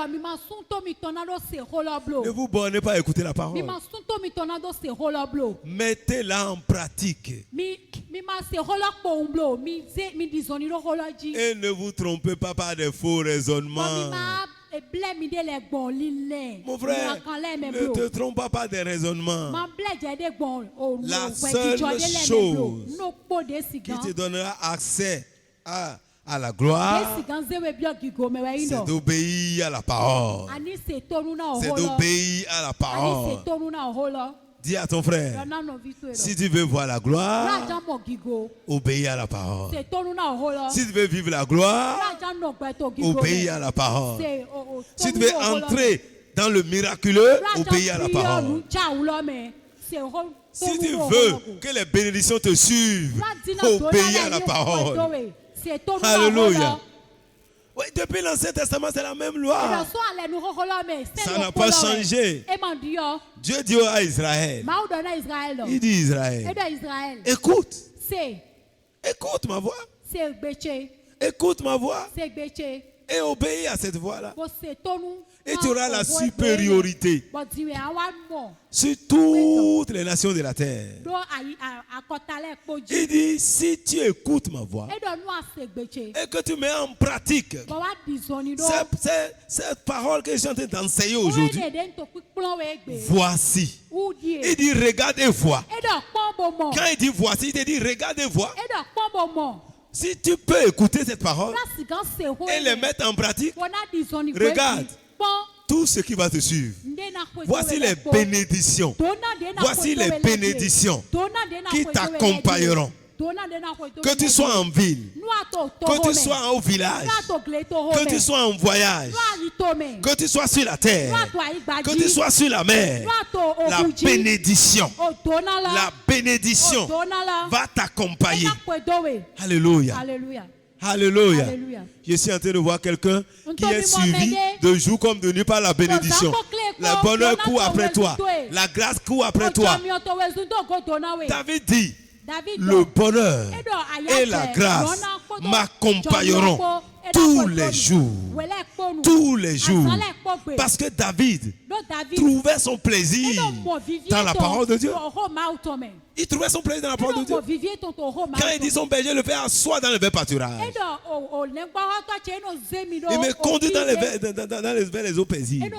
vous bornez pas à écouter la parole. Mettez-la en pratique. Et ne vous trompez pas par des faux raisonnements. Mon frère, ne te trompe pas par des raisonnements. La seule chose qui te donnera accès à la gloire, c'est d'obéir à la parole. C'est d'obéir à la parole. Dis à ton frère, si tu veux voir la gloire, obéis à la parole. Si tu veux vivre la gloire, obéis à la parole. Si tu veux entrer dans le miraculeux, obéis à la parole. Si tu veux que les bénédictions te suivent, obéis à la parole. Alléluia. Oui, depuis l'Ancien Testament, c'est la même loi. Ça n'a pas changé. Dieu dit à Israël. Il dit Israël. Écoute. Écoute ma voix. Écoute ma voix. Et obéis à cette voix-là. Et tu auras la supériorité sur toutes les nations de la terre. Il dit, si tu écoutes ma voix et que tu mets en pratique cette parole que je suis en train d'enseigner aujourd'hui, voici. Il dit, regarde et vois. Quand il dit voici, il te dit, regarde et vois. Si tu peux écouter cette parole et les mettre en pratique, regarde tout ce qui va te suivre. Voici les bénédictions. Voici les bénédictions qui t'accompagneront. Que tu sois en ville, que tu sois au village, que tu sois en voyage, que tu sois sur la terre, que tu sois sur la mer, la bénédiction va t'accompagner. Alléluia. Alléluia. Je suis en train de voir quelqu'un qui est suivi de jour comme de nuit par la bénédiction. Le bonheur court après toi. La grâce court après toi. David dit, le bonheur et la grâce m'accompagneront tous les jours. Tous les jours. Parce que David trouvait son plaisir dans la parole de Dieu. Il trouvait son plaisir dans la parole de Dieu. Quand il dit son berger le fait asseoir dans le vert pâturage. Il me conduit vers les eaux paisibles.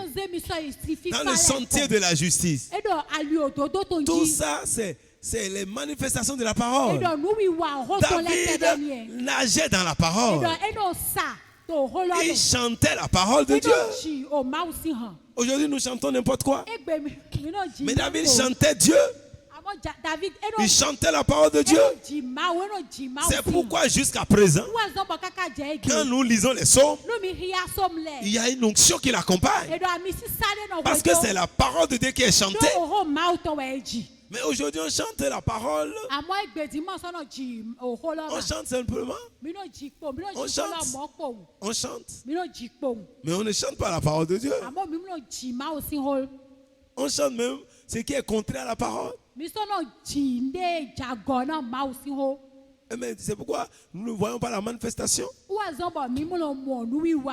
Dans le sentier de la justice. Tout ça, c'est les manifestations de la parole. David nageait dans la parole. Il chantait la parole de Dieu. Aujourd'hui, nous chantons n'importe quoi. Mais David chantait Dieu. Il chantait la parole de Dieu. C'est pourquoi jusqu'à présent, quand nous lisons les psaumes, il y a une onction qui l'accompagne. Parce que c'est la parole de Dieu qui est chantée. Mais aujourd'hui, on chante la parole. On chante simplement. On chante. Mais on ne chante pas la parole de Dieu. On chante même ce qui est contraire à la parole. Mais c'est pourquoi nous ne voyons pas la manifestation.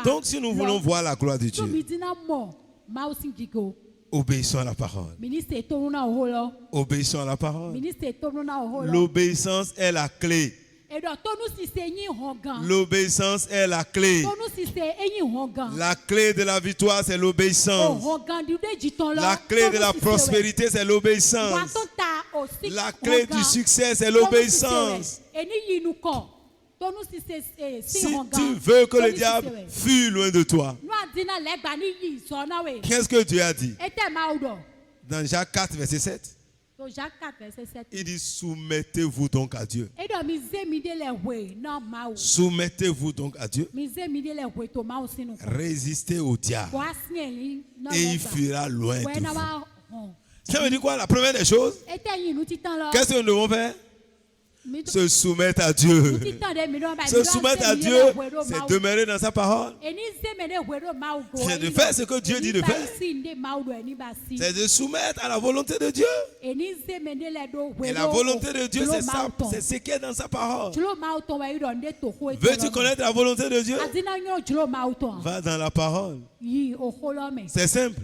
Donc si nous voulons voir la gloire de Dieu, obéissons à la parole. Obéissons à la parole. L'obéissance est la clé. L'obéissance est la clé. La clé de la victoire, c'est l'obéissance. La clé de la prospérité, c'est l'obéissance. La clé du succès, c'est l'obéissance. Si tu veux que le diable fuit loin de toi, qu'est-ce que Dieu a dit? Dans Jacques 4, verset 7. Il dit soumettez-vous donc à Dieu. Soumettez-vous donc à Dieu. Résistez au diable et il fuira loin de vous. Ça veut dire quoi? La première des choses, qu'est-ce que nous devons faire? Se soumettre à Dieu. Se soumettre à Dieu, c'est demeurer dans sa parole. C'est de faire ce que Dieu dit de faire. C'est de soumettre à la volonté de Dieu. Et la volonté de Dieu, c'est ça, c'est ce qui est dans sa parole. Veux-tu connaître la volonté de Dieu? Va dans la parole. C'est simple.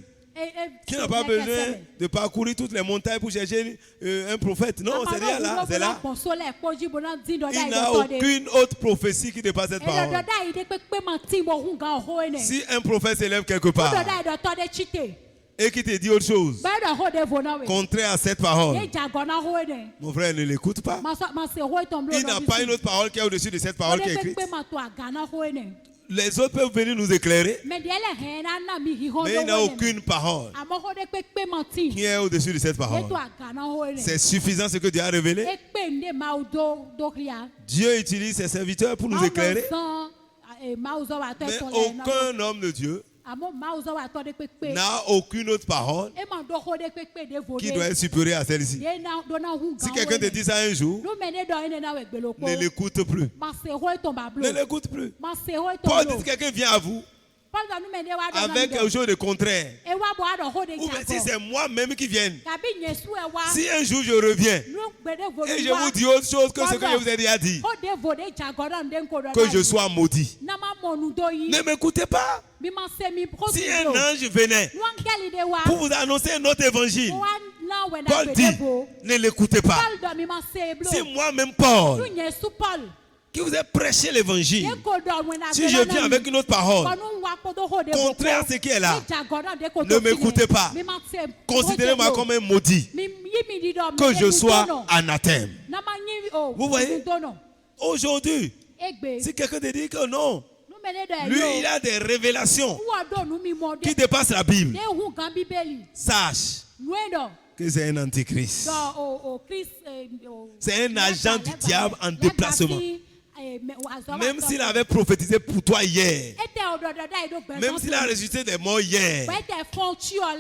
Qui n'a pas besoin de parcourir toutes les montagnes pour chercher un prophète? Non, c'est rien là, c'est là. Il n'a aucune autre prophétie qui dépasse cette parole. Si un prophète s'élève quelque part et qui te dit autre chose, contraire à cette parole, mon frère, ne l'écoute pas. Il n'a pas une autre parole qui est au-dessus de cette parole qui est écrite. Les autres peuvent venir nous éclairer, mais il n'a aucune parole qui est au-dessus de cette parole. C'est suffisant ce que Dieu a révélé. Dieu utilise ses serviteurs pour nous éclairer, mais aucun homme de Dieu n'a aucune autre parole qui doit être supérieure à celle-ci. Si quelqu'un te dit ça un jour, ne l'écoute plus. Ne l'écoute plus. Paul dit que quelqu'un vient à vous avec quelque chose de contraire, ou bien si c'est moi-même qui viens, si un jour je reviens et je vous dis autre chose que ce que je vous ai déjà dit, que je sois maudit, ne m'écoutez pas. Si un ange venait pour vous annoncer un autre évangile, Paul dit, ne l'écoutez pas. Si moi-même Paul, qui vous a prêché l'évangile, si je viens avec une autre parole contraire à ce qui est là, ne m'écoutez pas. Considérez-moi comme un maudit, que je sois anathème. Vous voyez, aujourd'hui, si quelqu'un te dit que non, lui il a des révélations qui dépassent la Bible, sache que c'est un antichrist. C'est un agent du diable en déplacement. Même s'il avait prophétisé pour toi hier, même s'il a ressuscité des morts hier,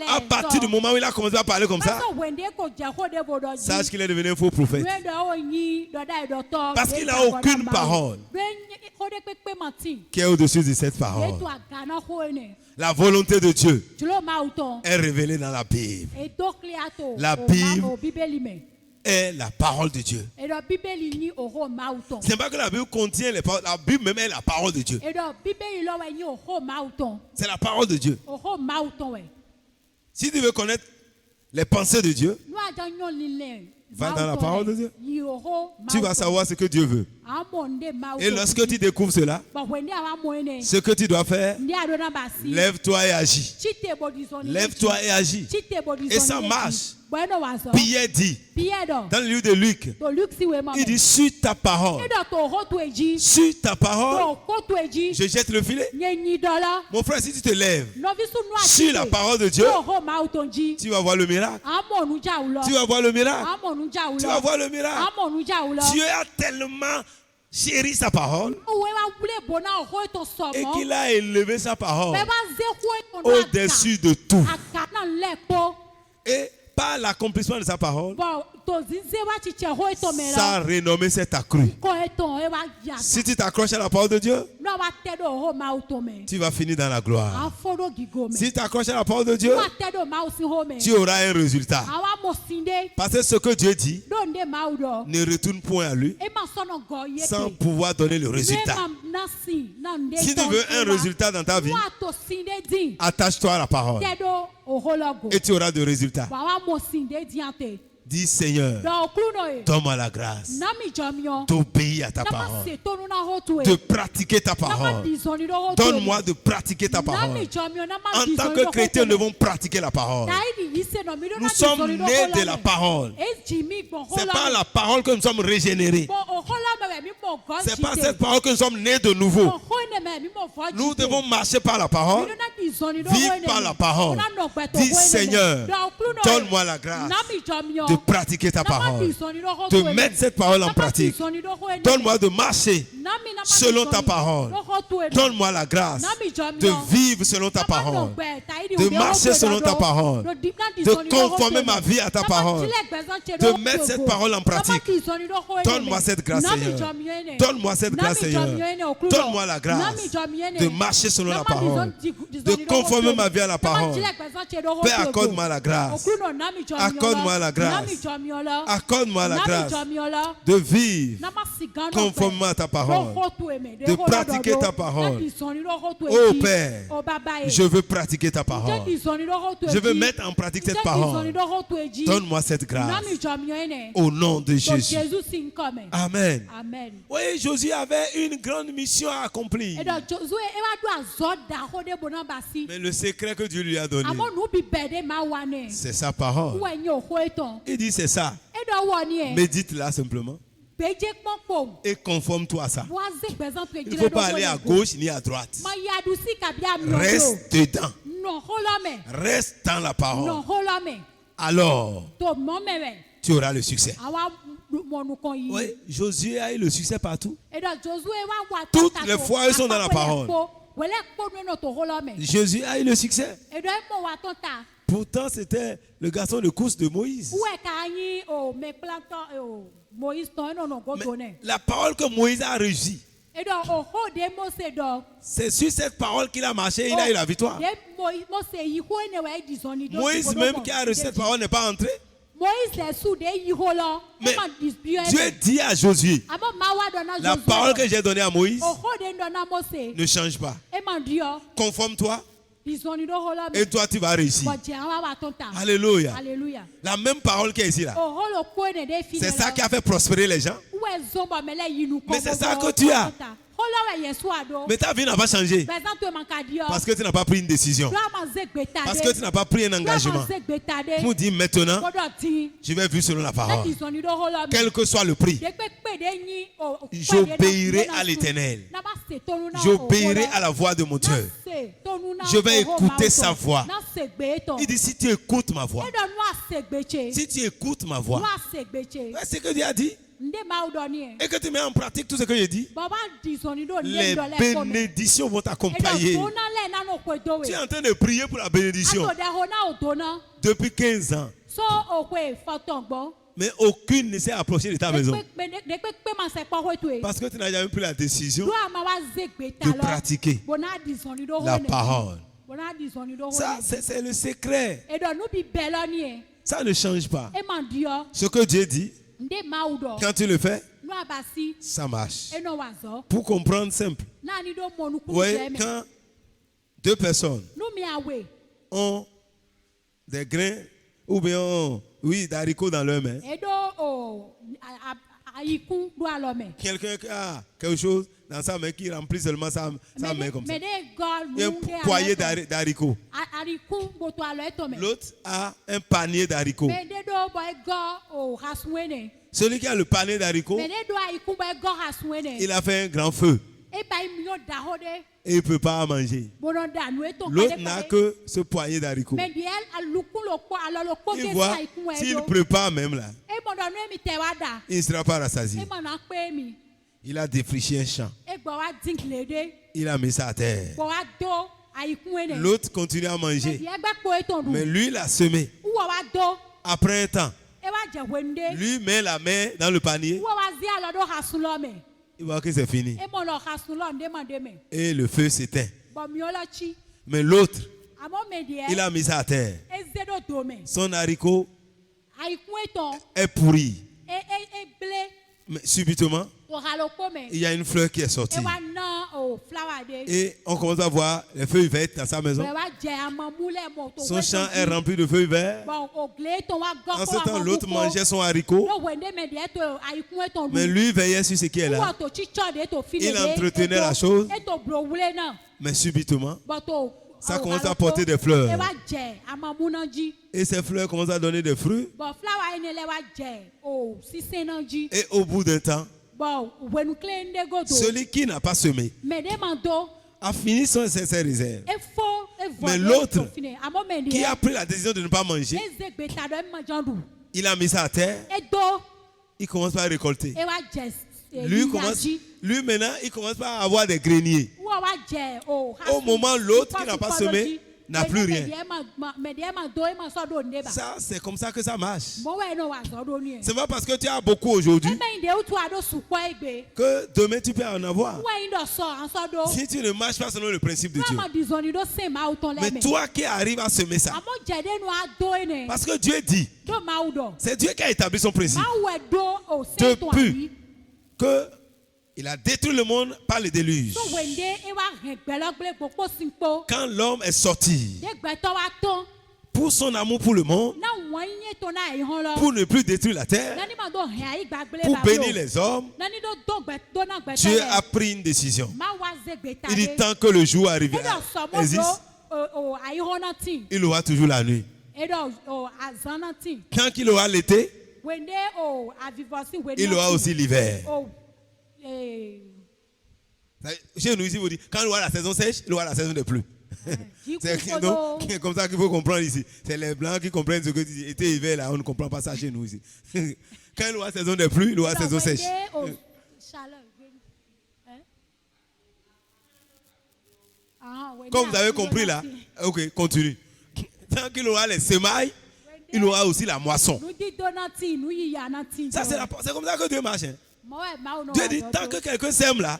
à partir du moment où il a commencé à parler comme ça, sache qu'il est devenu un faux prophète. Parce qu'il n'a aucune parole qui est au-dessus de cette parole. La volonté de Dieu est révélée dans la Bible. La Bible est la parole de Dieu. Ce n'est pas que la Bible contient les paroles, la Bible même est la parole de Dieu. C'est la parole de Dieu. Si tu veux connaître les pensées de Dieu, va dans la parole de Dieu. Tu vas savoir ce que Dieu veut. Et lorsque tu découvres cela, ce que tu dois faire, lève-toi et agis. Lève-toi et agis. Et ça marche. Pierre dit, dans le livre de Luc, il dit, sur ta parole, je jette le filet. Mon frère, si tu te lèves sur la parole de Dieu, tu vas voir le miracle. Tu vas voir le miracle. Tu vas voir le miracle. Dieu a tellement chéri sa parole et qu'il a élevé sa parole au-dessus de tout. Et par l'accomplissement de sa parole, sa renommée s'est accrue. Si tu t'accroches à la parole de Dieu, tu vas finir dans la gloire. Si tu t'accroches à la parole de Dieu, tu auras un résultat. Parce que ce que Dieu dit ne retourne point à lui sans pouvoir donner le résultat. Si tu veux un résultat dans ta vie, attache-toi à la parole et tu auras des résultats. Dis Seigneur, donne-moi la grâce d'obéir à ta parole, de pratiquer ta parole. Donne-moi de pratiquer ta parole. En tant que chrétiens, nous devons pratiquer la parole. Nous sommes nés de la parole. C'est par la parole que nous sommes régénérés. C'est par cette parole que nous sommes nés de nouveau. Nous devons marcher par la parole, vivre par la parole. Dis Seigneur, donne-moi la grâce de pratiquer ta parole, de mettre cette parole en pratique. Donne-moi de marcher selon ta parole. Donne-moi la grâce de vivre selon ta parole, de marcher selon ta parole, de conformer ma vie à ta parole, de mettre cette parole en pratique. Donne-moi cette grâce, Seigneur. Donne-moi cette grâce, Seigneur. Donne-moi la grâce de marcher selon la parole, de conformer ma vie à la parole. Père, accorde-moi la grâce. Accorde-moi la grâce. Accorde-moi la grâce de vivre conformément à ta parole, de pratiquer ta parole. Oh Père, je veux pratiquer ta parole. Je veux mettre en pratique cette parole. Donne-moi cette grâce. Au nom de Jésus. Amen. Oui, Josué avait une grande mission à accomplir. Mais le secret que Dieu lui a donné, c'est sa parole. Il dit c'est ça. Médite-la simplement. Et conforme-toi à ça. Il ne faut pas aller à gauche ni à droite. Reste dedans. Reste dans la parole. Alors, tu auras le succès. Oui, Josué a eu le succès partout. Toutes les fois, ils sont dans la parole. Jésus a eu le succès. Pourtant, c'était le garçon de course de Moïse. Mais la parole que Moïse a réussi, c'est sur cette parole qu'il a marché, il a eu la victoire. Moïse même qui a reçu cette parole n'est pas entré. Mais Dieu dit à Josué, la parole que j'ai donnée à Moïse ne change pas. Conforme-toi. Et toi tu vas réussir. Alléluia. La même parole qui est ici là. C'est ça qui a fait prospérer les gens. Mais c'est ça que tu as. Mais ta vie n'a pas changé. Parce que tu n'as pas pris une décision. Parce que tu n'as pas pris un engagement. Pour dire maintenant, je vais vivre selon la parole. Quel que soit le prix. J'obéirai à l'Éternel. J'obéirai à la voix de mon Dieu. Je vais écouter sa voix. Il dit si tu écoutes ma voix. Si tu écoutes ma voix. C'est ce que Dieu a dit. Et que tu mets en pratique tout ce que je dis, les bénédictions vont t'accompagner. Tu es en train de prier pour la bénédiction depuis 15 ans. Mais aucune ne s'est approchée de ta maison. Parce que tu n'as jamais pris la décision de pratiquer la parole. Ça, c'est le secret. Ça ne change pas. Ce que Dieu dit, quand tu le fais, ça marche. Pour comprendre simple. Vous voyez, quand deux personnes ont des grains ou bien d'haricots dans leurs mains, quelqu'un a quelque chose dans sa main qui remplit seulement sa main comme ça. Il y a un poignet d'haricots. L'autre a un panier d'haricots. Celui qui a le panier d'haricots, il a fait un grand feu. Et il ne peut pas manger. L'autre n'a que ce poignet d'haricots. Il voit, s'il prépare même là, il ne sera pas rassasié. Il a défriché un champ. Il a mis ça à terre. L'autre continue à manger. Mais lui, il a semé. Après un temps, lui met la main dans le panier. Il voit que c'est fini. Et le feu s'éteint. Mais l'autre, il a mis ça à terre. Son haricot est pourri. Mais subitement, il y a une fleur qui est sortie. Et on commence à voir les feuilles vertes dans sa maison. Son champ est rempli de feuilles vertes. En ce temps, l'autre mangeait son haricot. Mais lui veillait sur ce qui est là. Il entretenait la chose. Mais subitement, ça commence à porter des fleurs. Et ces fleurs commencent à donner des fruits. Et au bout d'un temps, celui qui n'a pas semé a fini ses réserves. Mais l'autre qui a pris la décision de ne pas manger, il a mis ça à terre. Il commence par récolter. Lui maintenant, il commence par avoir des greniers. Au moment l'autre qui n'a pas semé n'a plus rien. Ça, c'est comme ça que ça marche. C'est pas parce que tu as beaucoup aujourd'hui que demain tu peux en avoir. Si tu ne marches pas selon le principe de Dieu. Mais toi qui arrives à semer ça, parce que Dieu dit, c'est Dieu qui a établi son principe. Depuis que il a détruit le monde par le déluge. Quand l'homme est sorti pour son amour pour le monde, pour ne plus détruire la terre, pour bénir les hommes, Dieu a pris une décision. Il dit tant que le jour arrivera, il aura toujours la nuit. Quand il aura l'été, il aura aussi l'hiver. Chez nous ici, vous dites, quand il aura la saison sèche, il aura la saison des pluies. C'est comme ça qu'il faut comprendre ici. C'est les blancs qui comprennent ce que tu dis. Été, hiver, là, on ne comprend pas ça chez nous ici. Quand il aura la saison des pluies, il aura la saison sèche. Comme vous avez compris là, ok, continue. Tant qu'il aura les semailles, il aura aussi la moisson. Ça, c'est comme ça que Dieu marche. Hein. Dieu dit, tant que quelqu'un sème là,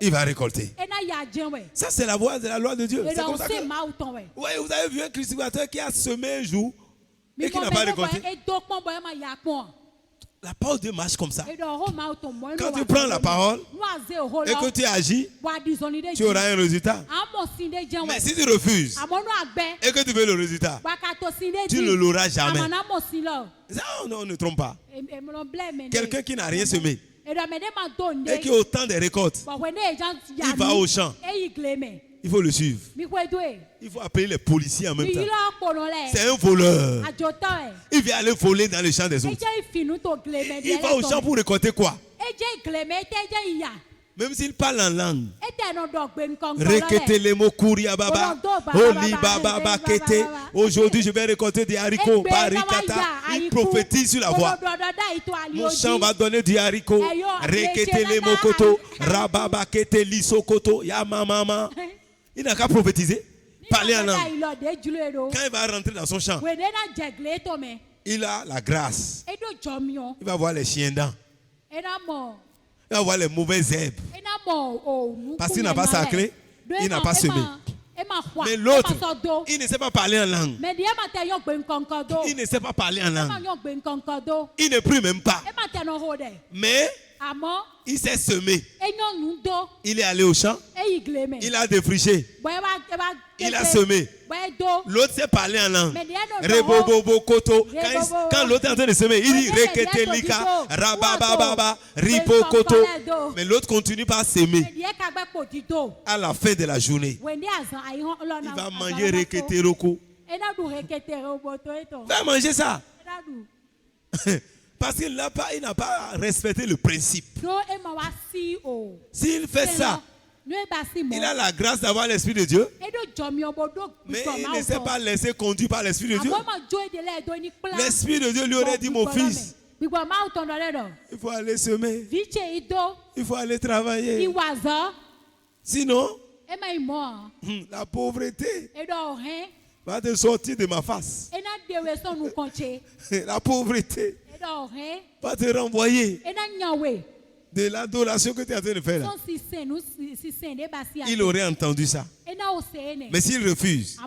il va récolter. Ça, c'est la loi de Dieu. C'est comme ça que... Ouais, vous avez vu un cultivateur qui a semé un jour et qui n'a pas récolté. La parole de Dieu marche comme ça. Quand tu prends la parole et que tu agis, tu auras un résultat. Mais si tu refuses et que tu veux le résultat, tu ne l'auras jamais. Ça, on ne trompe pas. Quelqu'un qui n'a rien semé et qui a autant de récoltes, il va au champ. Il faut le suivre. Il faut appeler les policiers en même temps. C'est un voleur. Il vient aller voler dans le champ des autres. Il va au champ pour récolter quoi? Même s'il parle en langue. Aujourd'hui, je vais récolter des haricots. Il prophétise sur la voie. Mon champ va donner du haricot. Il n'a qu'à prophétiser. Parler en langue. Quand il va rentrer dans son champ, il a la grâce. Il va voir les chiens dents. Il va voir les mauvaises herbes. Parce qu'il n'a pas sacré, il n'a pas semé. Mais l'autre, il ne sait pas parler en langue. Il ne sait pas parler en langue. Il ne prie même pas. Mais il s'est semé. Il est allé au champ. Il a défriché. Il a semé. L'autre sait parler en langue. Quand l'autre est en train de semer, il dit reketelika, rabababa, ripokoto. Mais l'autre continue par semer. À la fin de la journée, il va manger reketeroko. Va manger ça. Parce qu'il n'a pas respecté le principe. S'il fait ça, il a la grâce d'avoir l'Esprit de Dieu, mais il ne s'est pas laissé conduire par l'Esprit de Dieu. L'Esprit de Dieu lui aurait dit, mon fils, il faut aller semer, il faut aller travailler. Sinon, la pauvreté va te sortir de ma face. La pauvreté va te renvoyer de l'adoration que tu es en train de faire là. Il aurait entendu ça. Mais s'il refuse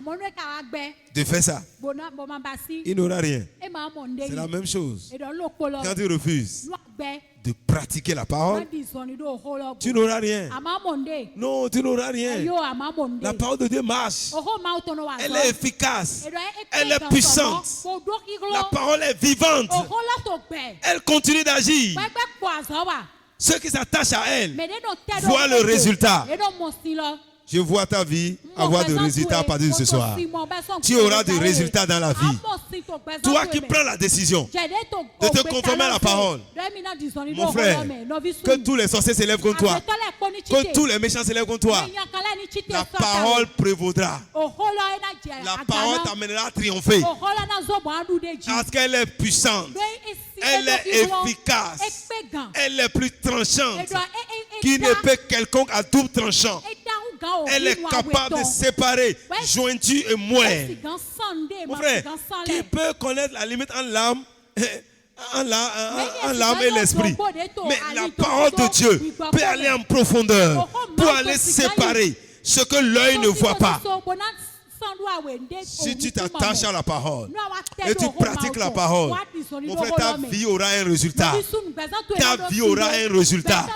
de faire ça, il n'aura rien. C'est la même chose. Quand tu refuses de pratiquer la parole, tu n'auras rien. Non, tu n'auras rien. La parole de Dieu marche. Elle est efficace. Elle est puissante. La parole est vivante. Elle continue d'agir. Ceux qui s'attachent à elle voient le résultat. Je vois ta vie avoir des résultats à partir de ce soir. Tu auras des résultats dans la vie. Toi qui prends la décision de te conformer à la parole. Mon frère, que tous les sorciers s'élèvent contre toi. Que tous les méchants s'élèvent contre toi. La parole prévaudra. La parole t'amènera à triompher. Parce qu'elle est puissante. Elle est efficace. Elle est plus tranchante. Qui ne peut quelconque à double tranchant. Elle est capable de séparer jointure et moelle. Mon frère, qui peut connaître la limite en l'âme et l'esprit? Mais la parole de Dieu peut aller en profondeur pour aller séparer ce que l'œil ne voit pas. Si tu t'attaches à la parole et tu pratiques la parole, mon frère, ta vie aura un résultat. Ta vie aura un résultat.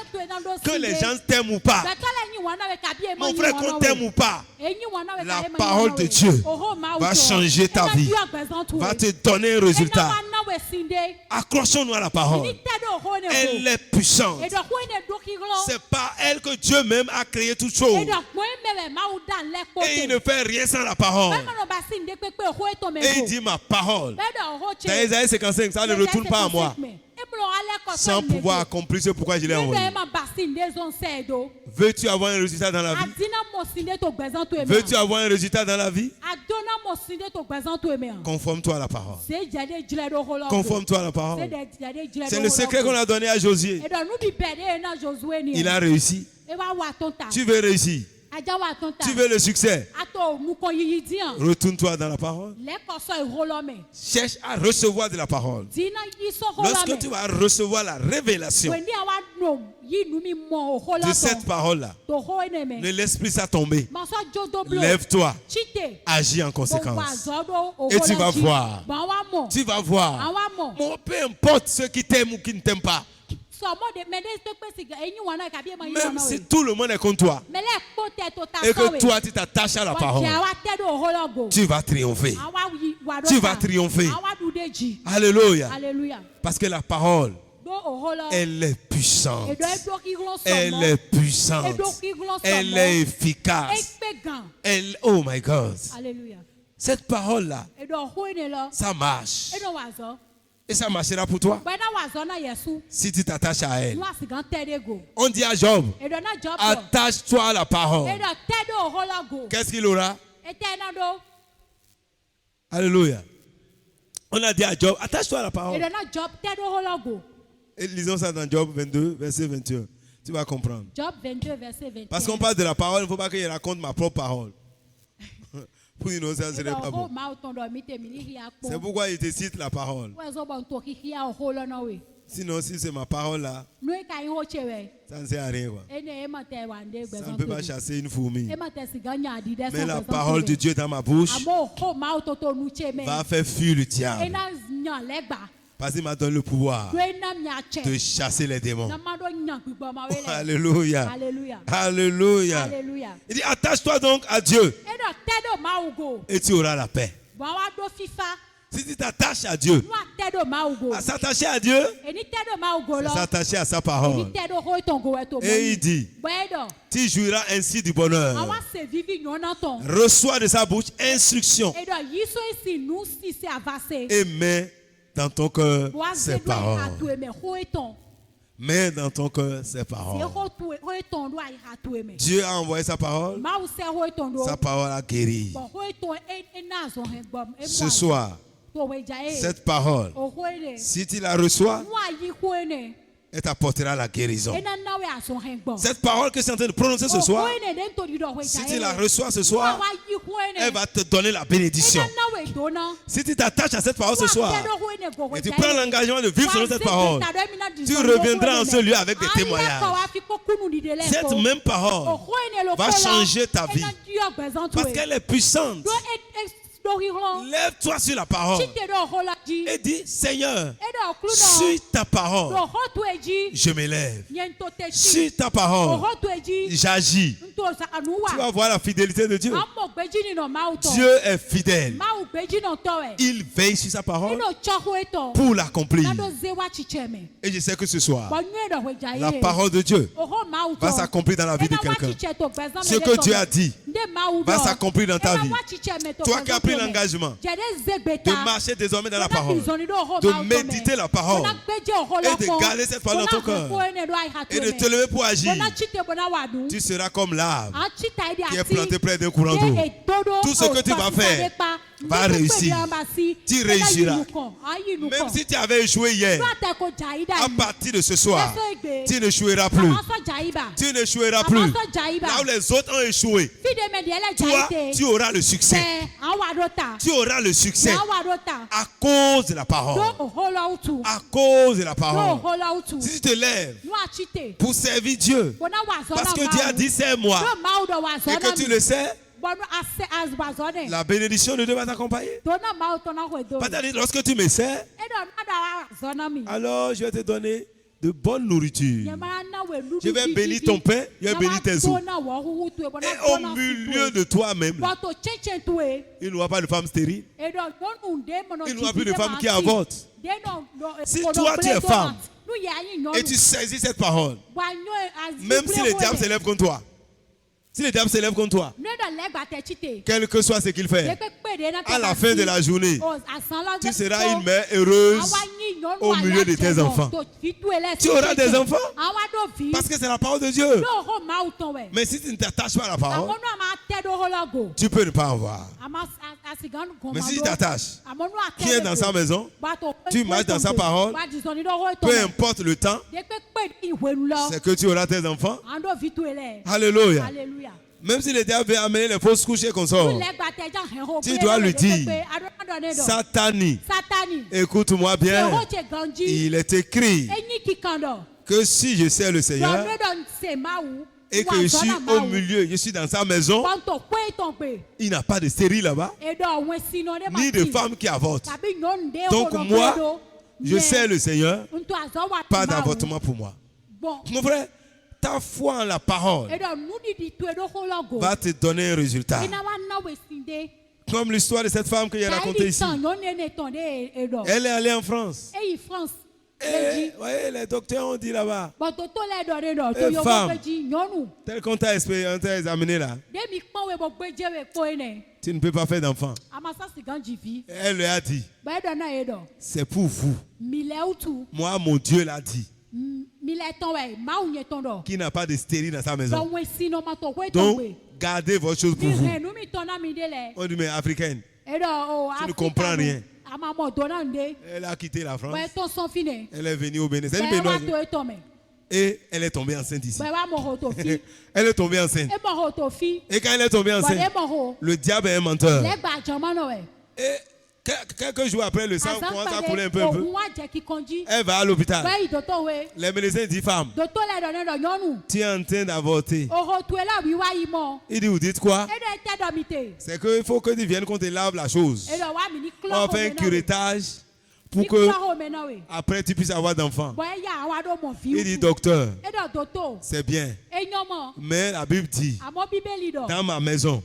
Que les gens t'aiment ou pas, mon frère, qu'on t'aime ou pas, la parole de Dieu va changer ta vie, va te donner un résultat. Accrochons-nous à la parole. Elle est puissante. C'est par elle que Dieu même a créé toutes choses. Et il ne fait rien sans la parole. Et il dit ma parole. Dans Isaïe 55, ça ne retourne pas à moi sans pouvoir accomplir ce pourquoi je l'ai envoyé. Veux-tu avoir un résultat dans la vie? Veux-tu avoir un résultat dans la vie? Conforme-toi à la parole. Conforme-toi à la parole. C'est le secret qu'on a donné à Josué. Il a réussi. Tu veux réussir? Tu veux le succès? Retourne-toi dans la parole. Cherche à recevoir de la parole. Lorsque tu vas recevoir la révélation de cette parole-là, ne laisse plus ça tomber. Lève-toi. Agis en conséquence. Et tu vas voir. Tu vas voir. Peu importe ceux qui t'aiment ou qui ne t'aiment pas. Même si tout le monde est contre toi et que toi tu t'attaches à la parole, tu vas triompher. Tu vas triompher. Alléluia. Parce que la parole, elle est puissante. Elle est puissante. Elle est efficace. Oh my God. Cette parole-là, ça marche. Et ça marchera pour toi si tu t'attaches à elle. On dit à Job, attache-toi à la parole. Qu'est-ce qu'il aura? Alléluia. On a dit à Job, attache-toi à la parole. Et lisons ça dans Job 22, verset 21. Tu vas comprendre. Job 22, verset 21. Parce qu'on parle de la parole, il ne faut pas que je raconte ma propre parole. Pour une autre, ça serait pas bon. C'est pourquoi il te cite la parole. Sinon, si c'est ma parole là, ça ne sert à rien. Quoi. Ça ne peut pas chasser une fourmi. Mais la parole de Dieu dans ma bouche va faire fuir le diable. Parce qu'il m'a donné le pouvoir de chasser les démons. Alléluia. Alléluia. Il dit, attache-toi donc à Dieu et tu auras la paix. Si tu t'attaches à Dieu, à s'attacher à Dieu, c'est s'attacher à sa parole. Et il dit, tu jouiras ainsi du bonheur. Reçois de sa bouche instruction et mets dans ton cœur ses paroles. Mets dans ton cœur ses paroles. Dieu a envoyé sa parole. Sa parole a guéri. Ce soir, cette parole, si tu la reçois, elle t'apportera la guérison. Cette parole que je suis en train de prononcer ce soir, si tu la reçois ce soir, elle va te donner la bénédiction. Si tu t'attaches à cette parole ce soir et tu prends l'engagement de vivre selon cette parole, tu reviendras en ce lieu avec des témoignages. Cette même parole va changer ta vie parce qu'elle est puissante. Lève-toi sur la parole et dis, Seigneur, sur ta parole, je m'élève. Sur ta parole, j'agis. Tu vas voir la fidélité de Dieu. Dieu est fidèle. Il veille sur sa parole pour l'accomplir. Et je sais que ce soir, la parole de Dieu va s'accomplir dans la vie de quelqu'un. Ce que Dieu a dit va s'accomplir dans ta vie. Toi qui as pris l'engagement de marcher désormais dans la parole, de méditer la parole et de garder cette parole dans ton cœur et de te lever pour agir, tu seras comme l'arbre qui est planté près d'un courant d'eau. Tout ce que tu vas faire va réussir. Tu réussiras. Même si tu avais échoué hier, à partir de ce soir, tu n'échoueras plus. Tu n'échoueras plus. Là où les autres ont échoué, toi, tu auras le succès. Tu auras le succès à cause de la parole. À cause de la parole. Si tu te lèves pour servir Dieu, parce que Dieu a dit c'est moi, et que tu le sais, la bénédiction de Dieu va t'accompagner. Lorsque tu me sers, alors je vais te donner de bonne nourriture. Je vais bénir ton pain, je vais bénir tes eaux. Et au milieu de toi-même, il n'y aura pas de femme stérile. Il n'y aura plus de femme qui avorte. Si toi tu es femme et tu saisis cette parole, même si le diable s'élève contre toi, si le diable s'élève contre toi, quel que soit ce qu'il fait, à la fin de la journée, tu seras une mère heureuse au milieu de tes enfants. Tu auras des enfants parce que c'est la parole de Dieu. Mais si tu ne t'attaches pas à la parole, tu peux ne pas avoir. Mais si tu t'attaches, qui est dans sa maison, tu marches dans sa parole, peu importe le temps, c'est que tu auras tes enfants. Alléluia. Même si le diable veut amener les fausses couches et consorts, tu dois lui dire, Satani, écoute-moi bien, il est écrit que si je sers le Seigneur et que je suis au milieu, je suis dans sa maison, il n'a pas de stérile là-bas, ni de femme qui avorte. Donc moi, je sers le Seigneur, pas d'avortement pour moi. Mon frère, ta foi en la parole va te donner un résultat. Comme l'histoire de cette femme que j'ai racontée ici. Elle est allée en France. Et les docteurs ont dit là-bas, femme, tel qu'on t'a examiné là, tu ne peux pas faire d'enfant. Elle lui a dit, c'est pour vous. Moi, mon Dieu l'a dit. Qui n'a pas de stérile dans sa maison. Donc, gardez vos choses pour vous. On dit, mais africaine, tu ne comprends rien. Elle a quitté la France. Elle est venue au Bénin. Et elle est tombée enceinte ici. Elle est tombée enceinte. Et quand elle est tombée enceinte, le diable est un menteur. Et Quelques jours après, le sang commence à couler un peu. Elle va à l'hôpital. Les médecins disent, femme, tu es en train d'avorter. Il dit, vous dites quoi? C'est qu'il faut que tu viennes qu'on te lave la chose. On va faire un curettage pour que après tu puisses avoir d'enfants. Il dit, docteur, c'est bien. Mais la Bible dit, dans ma maison,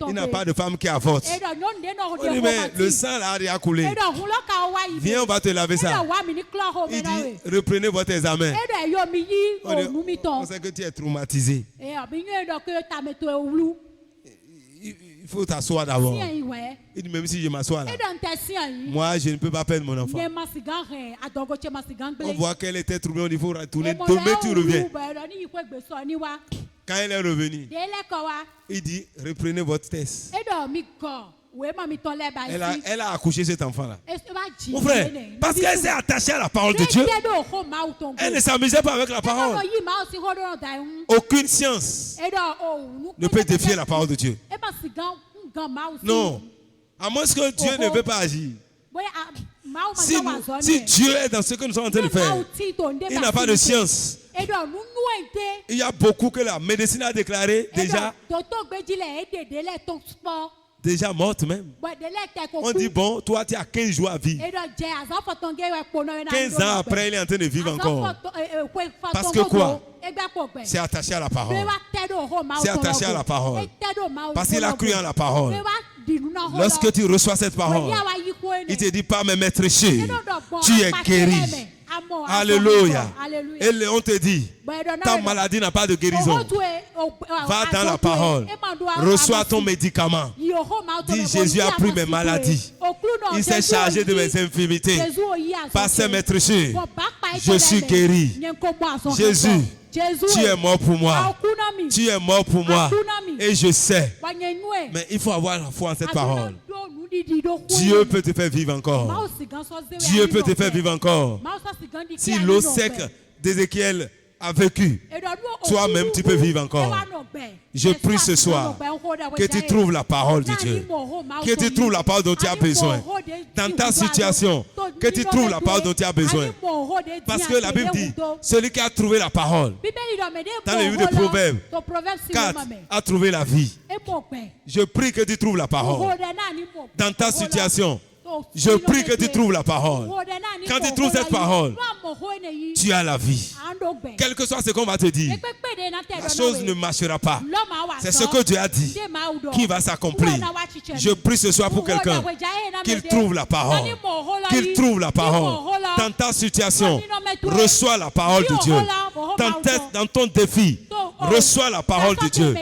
il n'y a pas de femme qui avorte. On dit, mais le sang là a coulé. Viens, on va te laver ça. Il dit, reprenez votre examen. On sait que tu es traumatisé. Il faut t'asseoir d'abord. Il dit, même si je m'assois là, moi je ne peux pas perdre mon enfant. On voit qu'elle était troublée, il faut retourner. Demain tu reviens. Quand elle est revenue, il dit, reprenez votre test. Elle a accouché cet enfant-là. Mon frère, parce qu'elle s'est attachée à la parole de Dieu, elle ne s'amusait pas avec la parole. Aucune science ne peut défier la parole de Dieu. Non. À moins que Dieu ne veut pas agir. Si Dieu est dans ce que nous sommes en train de faire, il n'a pas de science. Il y a beaucoup que la médecine a déclaré déjà morte même. On dit, bon, toi tu as 15 jours à vivre. 15 ans après, il est en train de vivre encore. Parce que quoi? C'est attaché à la parole. C'est attaché à la parole. Parce qu'il a cru en la parole. Lorsque tu reçois cette parole, il te dit, pas me mettre chez, tu es guéri. Alléluia. Et on te dit, ta maladie n'a pas de guérison. Va dans la parole. Reçois ton médicament. Dis, Jésus a pris mes maladies. Il s'est chargé de mes infirmités. Par ses maîtres, je suis guéri. Jésus, tu es mort pour moi. Tu es mort pour moi. Et je sais. Mais il faut avoir la foi en cette parole. Dieu peut te faire vivre encore. Dieu peut te faire vivre encore. Si l'eau sec d'Ézéchiel a vécu, toi-même tu peux vivre encore. Je prie ce soir que tu trouves la parole de Dieu. Que tu trouves la parole dont tu as besoin. Dans ta situation, que tu trouves la parole dont tu as besoin. Parce que la Bible dit, celui qui a trouvé la parole, dans le livre de Proverbes 4, a trouvé la vie. Je prie que tu trouves la parole. Dans ta situation, je prie que tu trouves la parole. Quand tu trouves cette parole, tu as la vie. Quel que soit ce qu'on va te dire, la chose ne marchera pas. C'est ce que Dieu a dit qui va s'accomplir. Je prie ce soir pour quelqu'un qu'il trouve la parole. Qu'il trouve la parole. Dans ta situation, reçois la parole de Dieu. Dans ton défi, reçois la parole de Dieu.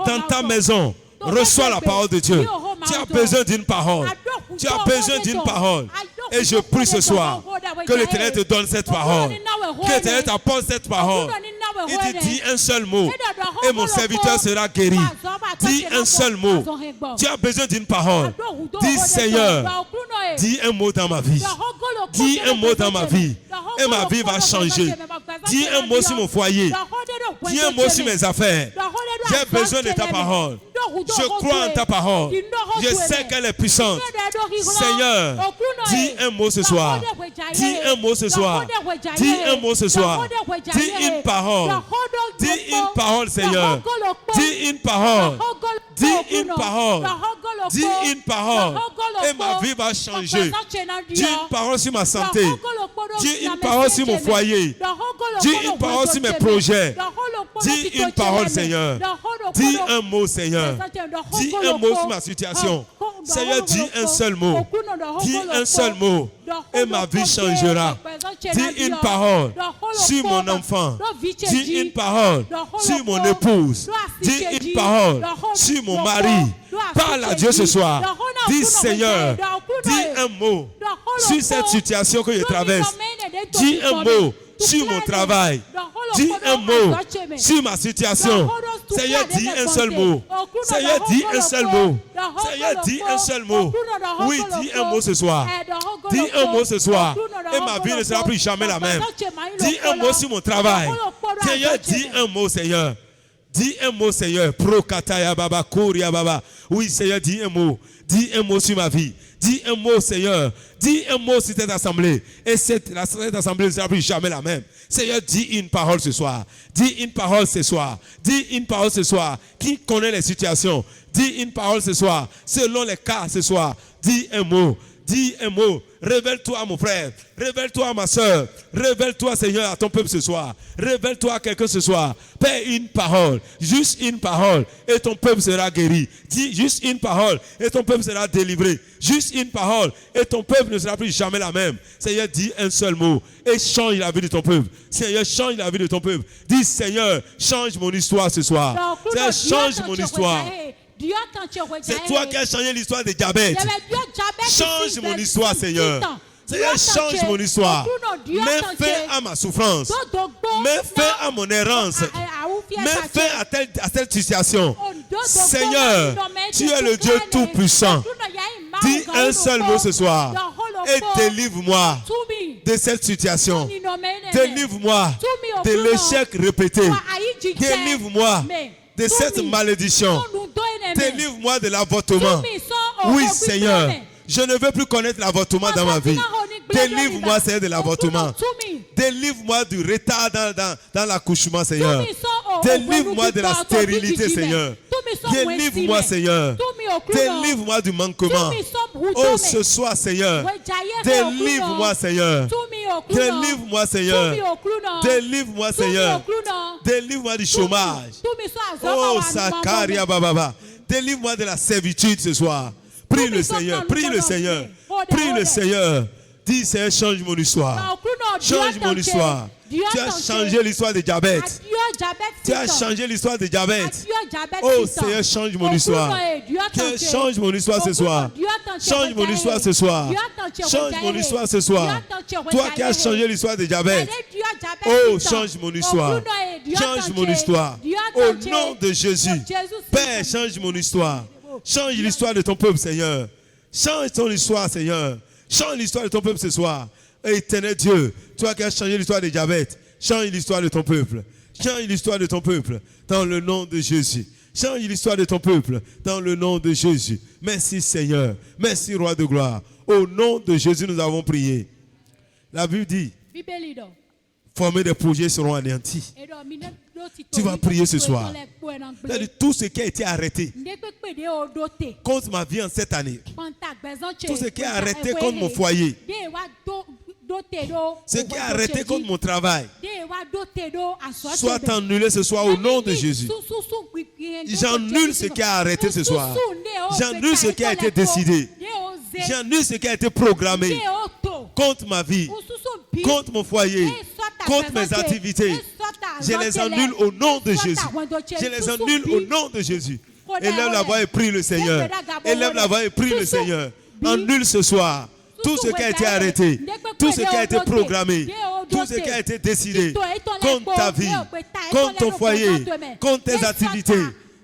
Dans ta maison, reçois la parole de Dieu. Tu as besoin d'une parole. Tu as besoin d'une parole. Et je prie ce soir que l'Éternel te donne cette parole. Que l'Éternel t'apporte cette parole. Il te dit un seul mot. Et mon serviteur sera guéri. Dis un seul mot. Tu as besoin d'une parole. Dis, Seigneur, dis un mot dans ma vie. Dis un mot dans ma vie. Et ma vie va changer. Dis un mot sur mon foyer. Dis un mot sur mes affaires. J'ai besoin de ta parole. Je crois en ta parole. Je sais qu'elle est puissante. Seigneur, dis un mot ce soir. Dis un mot ce soir. Dis un mot ce soir. Dis une parole. Dis une parole, Seigneur. Dis une parole. Dis une parole. Dis une parole. Et ma vie va changer. Dis une parole sur ma santé. Dis une parole sur mon foyer. Dis une parole sur mes projets. Dis une parole, Seigneur. Dis un mot, Seigneur. Dis un mot sur ma situation. Seigneur, dis un seul mot. Dis un seul mot. Et ma vie changera. Dis une parole sur mon enfant. Dis une parole sur mon épouse. Dis une parole sur mon mari. Parle à Dieu ce soir. Dis, Seigneur, dis un mot sur cette situation que je traverse. Dis un mot sur mon travail. Dis un mot sur ma situation. Seigneur, dis un seul mot. Seigneur, dis un seul mot. Seigneur, dis un seul mot. Oui, dis un mot ce soir. Dis un mot ce soir. Et ma vie ne sera plus jamais la même. Dis un mot sur mon travail. Seigneur, dis un mot, Seigneur. Dis un mot, Seigneur. Pro kataya baba, koria baba. Oui, Seigneur, dis un mot. Dis un mot sur ma vie. Dis un mot, Seigneur. Dis un mot sur cette assemblée. Et cette assemblée ne sera plus jamais la même. Seigneur, dis une parole ce soir. Dis une parole ce soir. Dis une parole ce soir. Qui connaît les situations? Dis une parole ce soir. Selon les cas ce soir. Dis un mot. Dis un mot. Révèle-toi, mon frère. Révèle-toi, ma soeur. Révèle-toi, Seigneur, à ton peuple ce soir. Révèle-toi à quelqu'un ce soir. Paie une parole. Juste une parole. Et ton peuple sera guéri. Dis juste une parole. Et ton peuple sera délivré. Juste une parole. Et ton peuple ne sera plus jamais la même. Seigneur, dis un seul mot. Et change la vie de ton peuple. Seigneur, change la vie de ton peuple. Dis, Seigneur, change mon histoire ce soir. Seigneur, change mon histoire. C'est toi qui as changé l'histoire de Jabez. Change mon histoire, Seigneur. Seigneur, change mon histoire. Mets fin à ma souffrance. Mets fin à mon errance. Mets fin à cette situation. Seigneur, tu es le Dieu Tout-Puissant. Dis un seul mot ce soir. Et délivre-moi de cette situation. Délivre-moi de l'échec répété. Délivre-moi de cette malédiction. Délivre-moi de l'avortement. Oui, Seigneur. Je ne veux plus connaître l'avortement dans ma vie. Délivre-moi, Seigneur, de l'avortement. Délivre-moi du retard dans l'accouchement, Seigneur. Délivre-moi de la stérilité, Seigneur. Délivre-moi, Seigneur. Délivre-moi du manquement. Oh, ce soir, Seigneur. Délivre-moi, Seigneur. Délivre-moi, Seigneur. Délivre-moi, Seigneur. Délivre-moi du chômage. Oh, Sakaria Bababa. Délivre-moi de la servitude ce soir. Prie le Seigneur. Prie le Seigneur. Prie le Seigneur. Dis, Seigneur, change mon histoire. Change mon histoire. Tu as changé l'histoire de Jabez. Tu as changé l'histoire de Jabez. Oh Seigneur, change mon histoire. Change mon histoire ce soir. Change mon histoire ce soir. Change mon histoire ce soir. Toi qui as changé l'histoire de Jabez. Oh, change mon histoire. Change mon histoire. Au nom de Jésus. Père, change mon histoire. Change l'histoire de ton peuple, Seigneur. Change ton histoire, Seigneur. Change l'histoire de ton peuple ce soir. Éternel Dieu, toi qui as changé l'histoire de Jabez, change l'histoire de ton peuple. Change l'histoire de ton peuple dans le nom de Jésus. Change l'histoire de ton peuple dans le nom de Jésus. Merci Seigneur. Merci Roi de gloire. Au nom de Jésus, nous avons prié. La Bible dit, former des projets seront anéantis. Tu vas prier ce soir. Tout ce qui a été arrêté contre ma vie en cette année, tout ce qui est arrêté contre mon foyer, ce qui est arrêté contre mon travail, soit annulé ce soir au nom de Jésus. J'annule ce qui a arrêté ce soir. J'annule ce qui a été décidé. J'annule ce qui a été programmé contre ma vie, contre mon foyer, contre mes activités. Je les annule au nom de Jésus. Je les annule au nom de Jésus. Élève la voix et prie le Seigneur. Élève la voix et prie le Seigneur. Annule ce soir tout ce qui a été arrêté, tout ce qui a été programmé, tout ce qui a été décidé contre ta vie, contre ton foyer, contre tes activités.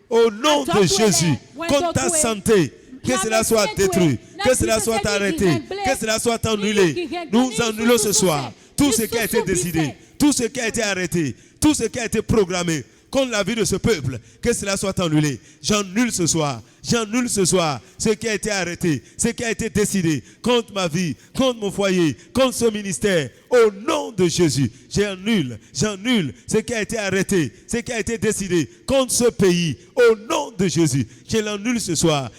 Au nom de Jésus, contre ta santé, que cela soit détruit, que cela soit arrêté, que cela soit annulé. Nous annulons ce soir tout ce qui a été décidé, tout ce qui a été arrêté, tout ce qui a été programmé contre la vie de ce peuple, que cela soit annulé. J'annule ce soir ce qui a été arrêté, ce qui a été décidé contre ma vie, contre mon foyer, contre ce ministère. Au nom de Jésus, j'annule ce qui a été arrêté, ce qui a été décidé contre ce pays. Au nom de Jésus, je l'annule ce soir.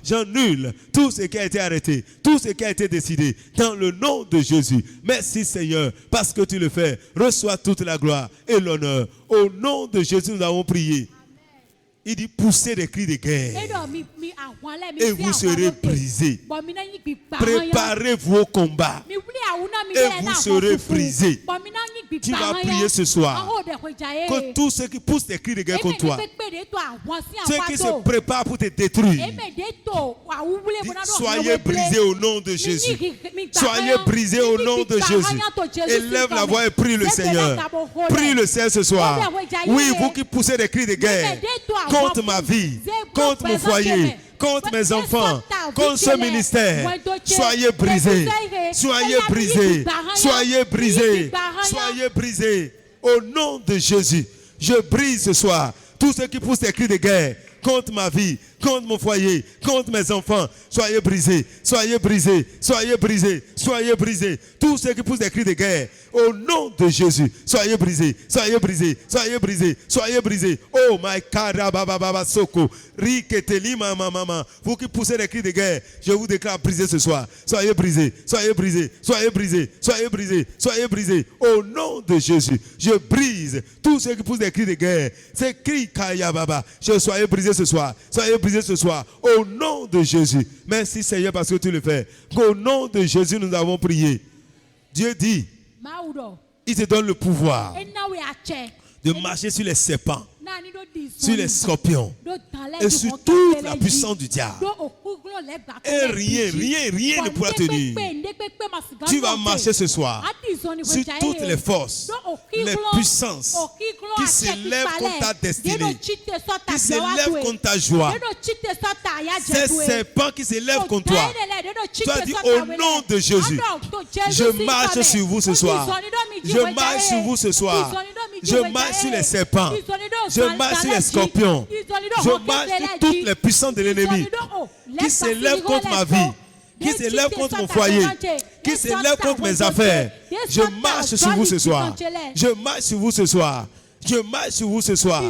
J'annule tout ce qui a été arrêté, tout ce qui a été décidé dans le nom de Jésus. Merci Seigneur, parce que tu le fais. Reçois toute la gloire et l'honneur. Au nom de Jésus, nous avons prié. Il dit poussez des cris de guerre et vous serez brisés. Préparez-vous au combat et vous serez brisés. Tu vas prier ce soir que tous ceux qui poussent des cris de guerre contre toi, ceux qui se préparent pour te détruire, soyez brisés au nom de Jésus. Soyez brisés au nom de Jésus. Élève la voix et prie le Seigneur. Prie le Seigneur ce soir. Oui, vous qui poussez des cris de guerre contre ma vie, contre mon foyer, contre mes enfants, contre ce ministère, soyez brisés, soyez brisés, soyez brisés, soyez brisés. Au nom de Jésus, je brise ce soir tous ceux qui poussent des cris de guerre contre ma vie, contre mon foyer, contre mes enfants. Soyez brisés, soyez brisés, soyez brisés, soyez brisés. Tous ceux qui poussent des cris de guerre, au nom de Jésus, soyez brisés, soyez brisés, soyez brisés, soyez brisés. Oh my karabababa soko, riketeli mama. Vous qui poussez des cris de guerre, je vous déclare brisés ce soir. Soyez brisés, soyez brisés, soyez brisés, soyez brisés, soyez brisés. Au nom de Jésus, je brise tous ceux qui poussent des cris de guerre. Ces cris kayababa, soyez brisés ce soir, soyez brisés ce soir. Au nom de Jésus. Merci Seigneur parce que tu le fais. Au nom de Jésus, nous avons prié. Dieu dit, il te donne le pouvoir de marcher sur les serpents, sur les scorpions et sur toute la puissance du diable. Et rien ne pourra te nuire. Tu vas marcher ce soir sur toutes les forces, les puissances qui s'élèvent contre ta destinée, qui s'élèvent contre ta joie. Ces serpents qui s'élèvent contre toi. Tu as dit au nom de Jésus, je marche sur vous ce soir. Je marche sur vous ce soir. Je marche sur les serpents. Je marche sur les scorpions. Je marche sur toutes les puissances de l'ennemi qui s'élèvent contre ma vie, qui s'élèvent contre mon foyer, qui s'élèvent contre mes affaires. Je marche sur vous ce soir. Je marche sur vous ce soir. Je marche sur vous ce soir.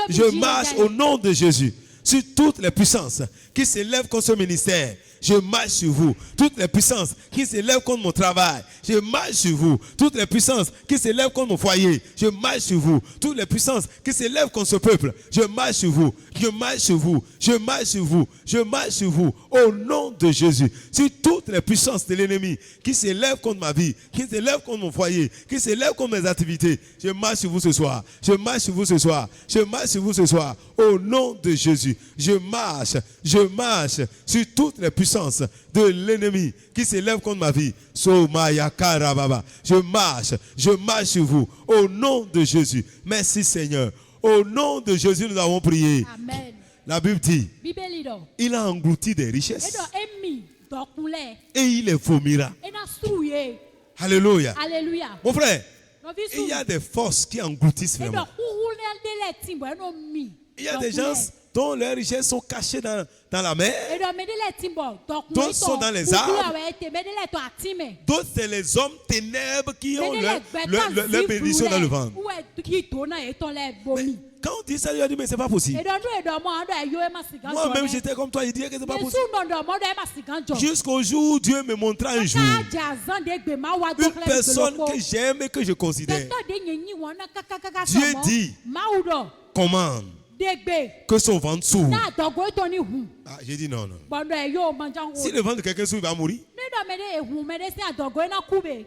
Je marche au nom de Jésus sur toutes les puissances qui s'élèvent contre ce ministère. Je marche sur vous. Toutes les puissances qui s'élèvent contre mon travail. Je marche sur vous. Toutes les puissances qui s'élèvent contre mon foyer. Je marche sur vous. Toutes les puissances qui s'élèvent contre ce peuple. Je marche sur vous. Je marche sur vous. Je marche sur vous. Je marche sur vous. Au nom de Jésus. Sur toutes les puissances de l'ennemi qui s'élèvent contre ma vie, qui s'élèvent contre mon foyer, qui s'élèvent contre mes activités. Je marche sur vous ce soir. Je marche sur vous ce soir. Je marche sur vous ce soir. Au nom de Jésus. Je marche sur toutes les puissances de l'ennemi qui s'élève contre ma vie. Je marche sur vous au nom de Jésus. Merci Seigneur. Au nom de Jésus, nous avons prié. Amen. La Bible dit, il a englouti des richesses et il les vomira. Alléluia. Mon frère, il y a des forces qui engloutissent vraiment. Il y a des gens dont leurs richesses sont cachées dans la mer. D'autres sont dans les arbres. D'autres, c'est les hommes ténèbres qui ont leur bénédiction dans le ventre. Mais quand on dit ça, il a dit, mais c'est pas possible. Moi-même, j'étais comme toi, il disait que c'est pas possible. Jusqu'au jour où Dieu me montra un jour une personne que j'aime et que je considère. Dieu dit, commande que son ventre s'ouvre. Ah, j'ai dit non. Si le ventre de quelqu'un s'ouvre, il va mourir.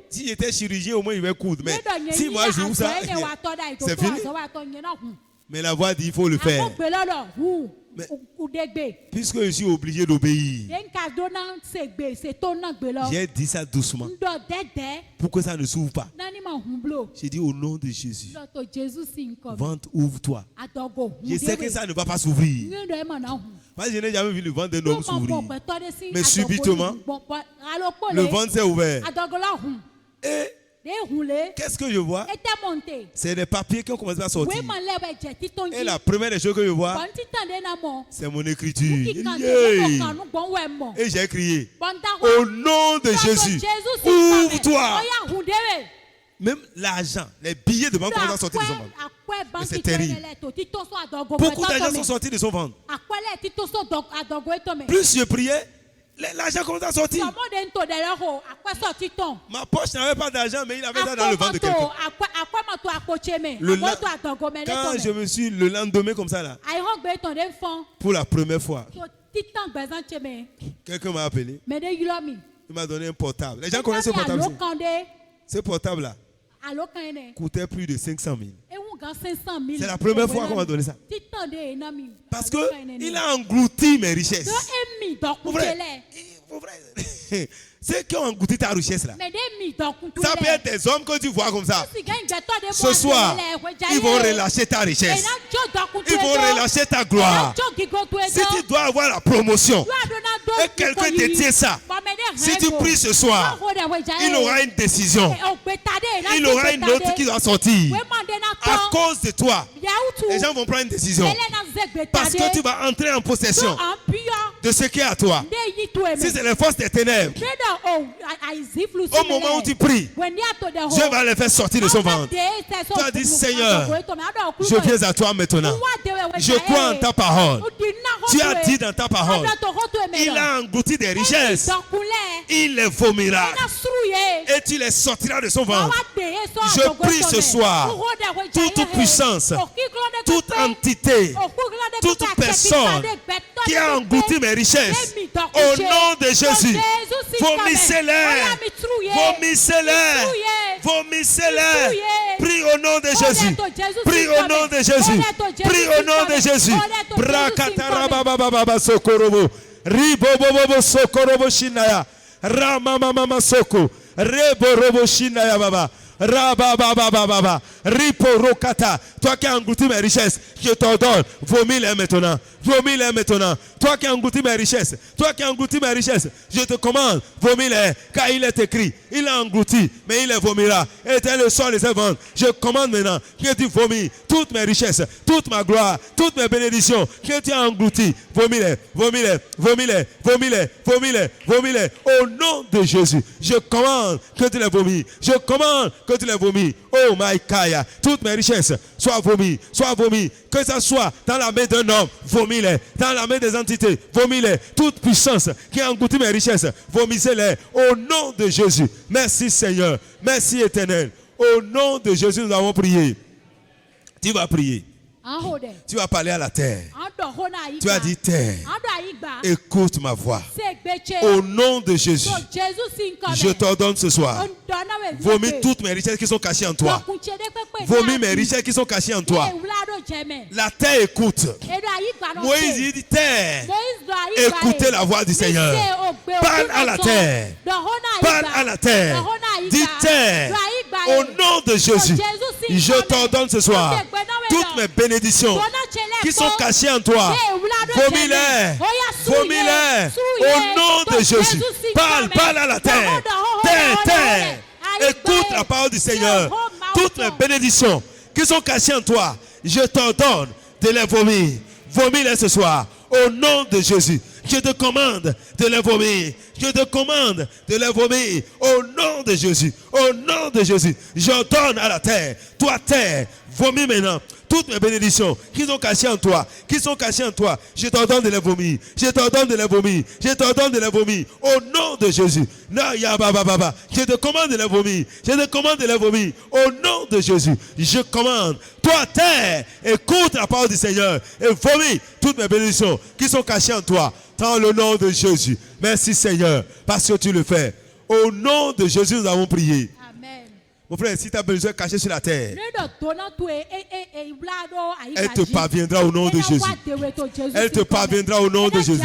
Si j'étais chirurgien, au moins il va coudre. Mais si moi je ouvre ça, c'est fini. Mais la voix dit il faut le faire. Mais, puisque je suis obligé d'obéir, j'ai dit ça doucement pour que ça ne s'ouvre pas. J'ai dit au nom de Jésus, ventre, ouvre-toi. Je sais que ça ne va pas s'ouvrir. Moi, je n'ai jamais vu le ventre d'un homme s'ouvrir. Mais subitement, le ventre s'est ouvert. Et qu'est-ce que je vois? C'est des papiers qui ont commencé à sortir. Et la première des choses que je vois, c'est mon écriture. Et j'ai crié, au nom de Jésus, ouvre-toi. Même l'argent, les billets de banque commencent à sortir de son ventre. Mais c'est terrible. Beaucoup d'argent sont sortis de son ventre. Plus je priais, l'argent commence à sortir. Ma poche n'avait pas d'argent, mais il avait ça dans le ventre de quelqu'un. Quand je me suis le lendemain comme ça là, pour la première fois, quelqu'un m'a appelé. Il m'a donné un portable. Les gens connaissent ce portable. Ce portable là coûtait plus de 500 000. C'est la première fois qu'on m'a donné ça. Parce qu'il a englouti mes richesses. Mon frère, ceux qui ont goûté ta richesse là, ça peut être des hommes que tu vois comme ça. Ce soir, ils vont relâcher ta richesse. Ils vont relâcher ta gloire. Si tu dois avoir la promotion et quelqu'un te tient ça, si tu pries ce soir, il aura une décision. Il aura une autre qui doit sortir. À cause de toi, les gens vont prendre une décision. Parce que tu vas entrer en possession de ce qui est à toi. Si c'est les forces des ténèbres, au moment où tu pries, Dieu va les faire sortir de son ventre. Tu as dit, Seigneur, je viens à toi maintenant. Je crois en ta parole. Tu as dit dans ta parole, il a englouti des richesses. Il les vomira. Et tu les sortiras de son ventre. Je prie ce soir, toute puissance, toute entité, toute personne qui a englouti mes richesses, au nom de Jésus, vomissez-les, vomissez-les, vomissez-les. Prie au nom de Jésus, prie au nom de Jésus, prie au nom de Jésus. Brakatarabababa sokorobo, ribobobo sokorobo shinaya, ramamama soko, reborobo shinaya baba. Rabababababa, Riporokata. Toi qui as englouti mes richesses, je t'ordonne, vomis-les maintenant. Vomis-les maintenant. Toi qui as englouti mes richesses, toi qui as englouti mes richesses, je te commande, vomis-les. Car il est écrit, il a englouti, mais il les vomira. Et tel le sol les ventes. Je commande maintenant que tu vomis toutes mes richesses, toute ma gloire, toutes mes bénédictions que tu as englouti. Vomis-les, vomis-les, vomis-les, vomis-les, vomis-les, vomis-les. Au nom de Jésus, je commande que tu les vomis. Je commande que tu les vomis. Oh my Kaya, toutes mes richesses soient vomies, soient vomies. Que ça soit dans la main d'un homme, vomis-les. Dans la main des entités, vomis-les. Toute puissance qui a englouti mes richesses, vomissez-les. Au nom de Jésus. Merci Seigneur. Merci Éternel. Au nom de Jésus, nous avons prié. Tu vas prier. Tu vas parler à la terre. Tu as dit terre, écoute ma voix. Au nom de Jésus, je t'ordonne ce soir, vomis toutes mes richesses qui sont cachées en toi. Vomis mes richesses qui sont cachées en toi. La terre écoute. Moïse dit terre, écoutez la voix du Seigneur. Parle à la terre. Parle à la terre. Dis terre, au nom de Jésus, je t'ordonne ce soir toutes mes bénédictions qui sont cachées en toi. Vomis-les. Vomis-les. Au nom de Jésus. Parle, parle à la terre. Terre, terre. Écoute la parole du Seigneur. Toutes les bénédictions qui sont cachées en toi, je t'ordonne de les vomir. Vomis-les ce soir. Au nom de Jésus. Je te commande de les vomir. Je te commande de les vomir. Au nom de Jésus. Au nom de Jésus. J'ordonne à la terre. Toi, terre, vomis maintenant toutes mes bénédictions qui sont cachées en toi. Qui sont cachées en toi. Je t'ordonne de les vomir. Je t'ordonne de les vomir. Je t'ordonne de les vomir. Au nom de Jésus. Je te commande de les vomir. Je te commande de les vomir. Au nom de Jésus. Je commande. Toi, terre, écoute la parole du Seigneur. Et vomis toutes mes bénédictions qui sont cachées en toi. Dans le nom de Jésus. Merci Seigneur. Parce que tu le fais. Au nom de Jésus, nous avons prié. Amen. Mon frère, si tu as besoin de cacher sur la terre, elle te parviendra au nom de Jésus. Elle te parviendra au nom de Jésus.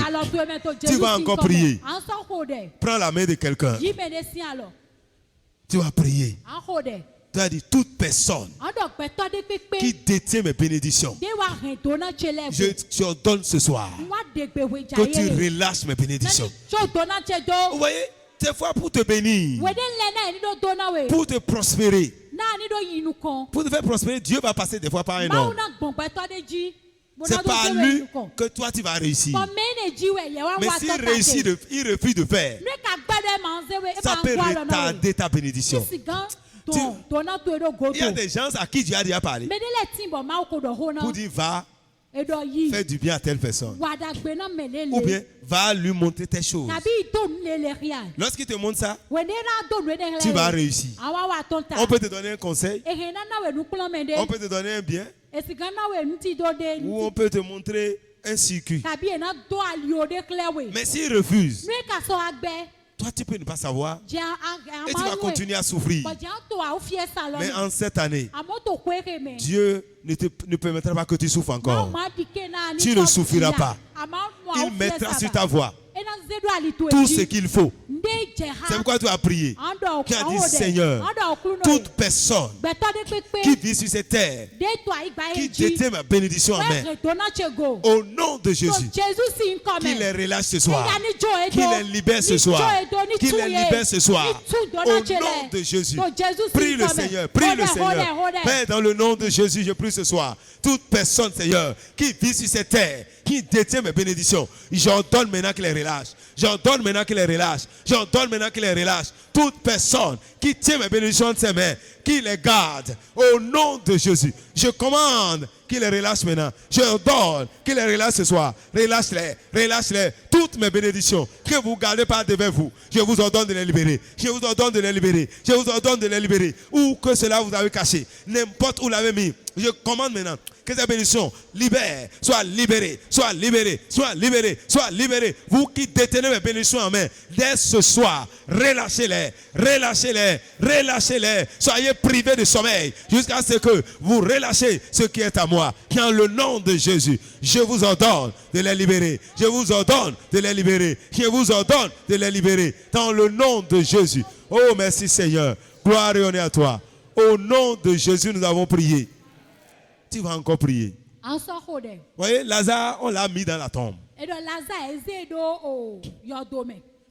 Tu vas encore prier. Prends la main de quelqu'un. Tu vas prier. Tu as dit toute personne qui détient mes bénédictions, je ordonne ce soir que tu relâches mes bénédictions. Vous voyez, des fois pour te bénir, pour te prospérer, pour te faire prospérer, Dieu va passer des fois par un homme. C'est par lui que toi tu vas réussir. Mais s'il il refuse de faire, ça peut retarder ta bénédiction. Il y a des gens à qui Dieu a déjà parlé pour dire va faire du bien à telle personne, ou bien va lui montrer tes choses. Lorsqu'il te montre ça, tu vas réussir. On peut te donner un conseil, on peut te donner un bien, ou on peut te montrer un circuit. Mais s'il refuse, toi, tu peux ne pas savoir et tu vas continuer à souffrir. Mais en cette année, Dieu ne permettra pas que tu souffres encore. Tu ne souffriras pas. Il mettra sur ta voie tout ce qu'il faut. C'est pourquoi tu as prié. Tu as dit, Seigneur, toute personne qui vit sur cette terre, qui détient ma bénédiction en main, au nom de Jésus, qu'il les relâche ce soir, qu'il les libère ce soir, qu'il les libère ce soir, au nom de Jésus. Prie le Seigneur, prie le Seigneur. Père, dans le nom de Jésus, je prie ce soir, toute personne, Seigneur, qui vit sur cette terre, qui détient mes bénédictions, j'ordonne maintenant qu'il les relâche. J'ordonne maintenant qu'il les relâche. J'ordonne maintenant qu'il les relâche. Toute personne qui tient mes bénédictions de ses mains, qui les garde, au nom de Jésus, je commande qu'il les relâche maintenant. J'ordonne qu'il les relâche ce soir. Relâche-les, relâche-les. Toutes mes bénédictions que vous gardez par devant vous, je vous ordonne de les libérer. Je vous ordonne de les libérer. Je vous ordonne de les libérer. Où que cela vous avez caché, n'importe où vous l'avez mis, je commande maintenant que ces bénédictions libèrent, soient libérées, soient libérées, soient libérées, soient libérées. Vous qui détenez mes bénédictions en main, dès ce soir, relâchez-les, relâchez-les, relâchez-les. Soyez privés de sommeil jusqu'à ce que vous relâchez ce qui est à moi. Dans le nom de Jésus, je vous ordonne de les libérer. Je vous ordonne de les libérer. Je vous ordonne de les libérer. Dans le nom de Jésus. Oh, merci Seigneur. Gloire et honneur à toi. Au nom de Jésus, nous avons prié. Tu vas encore prier. Vous voyez, Lazare, on l'a mis dans la tombe.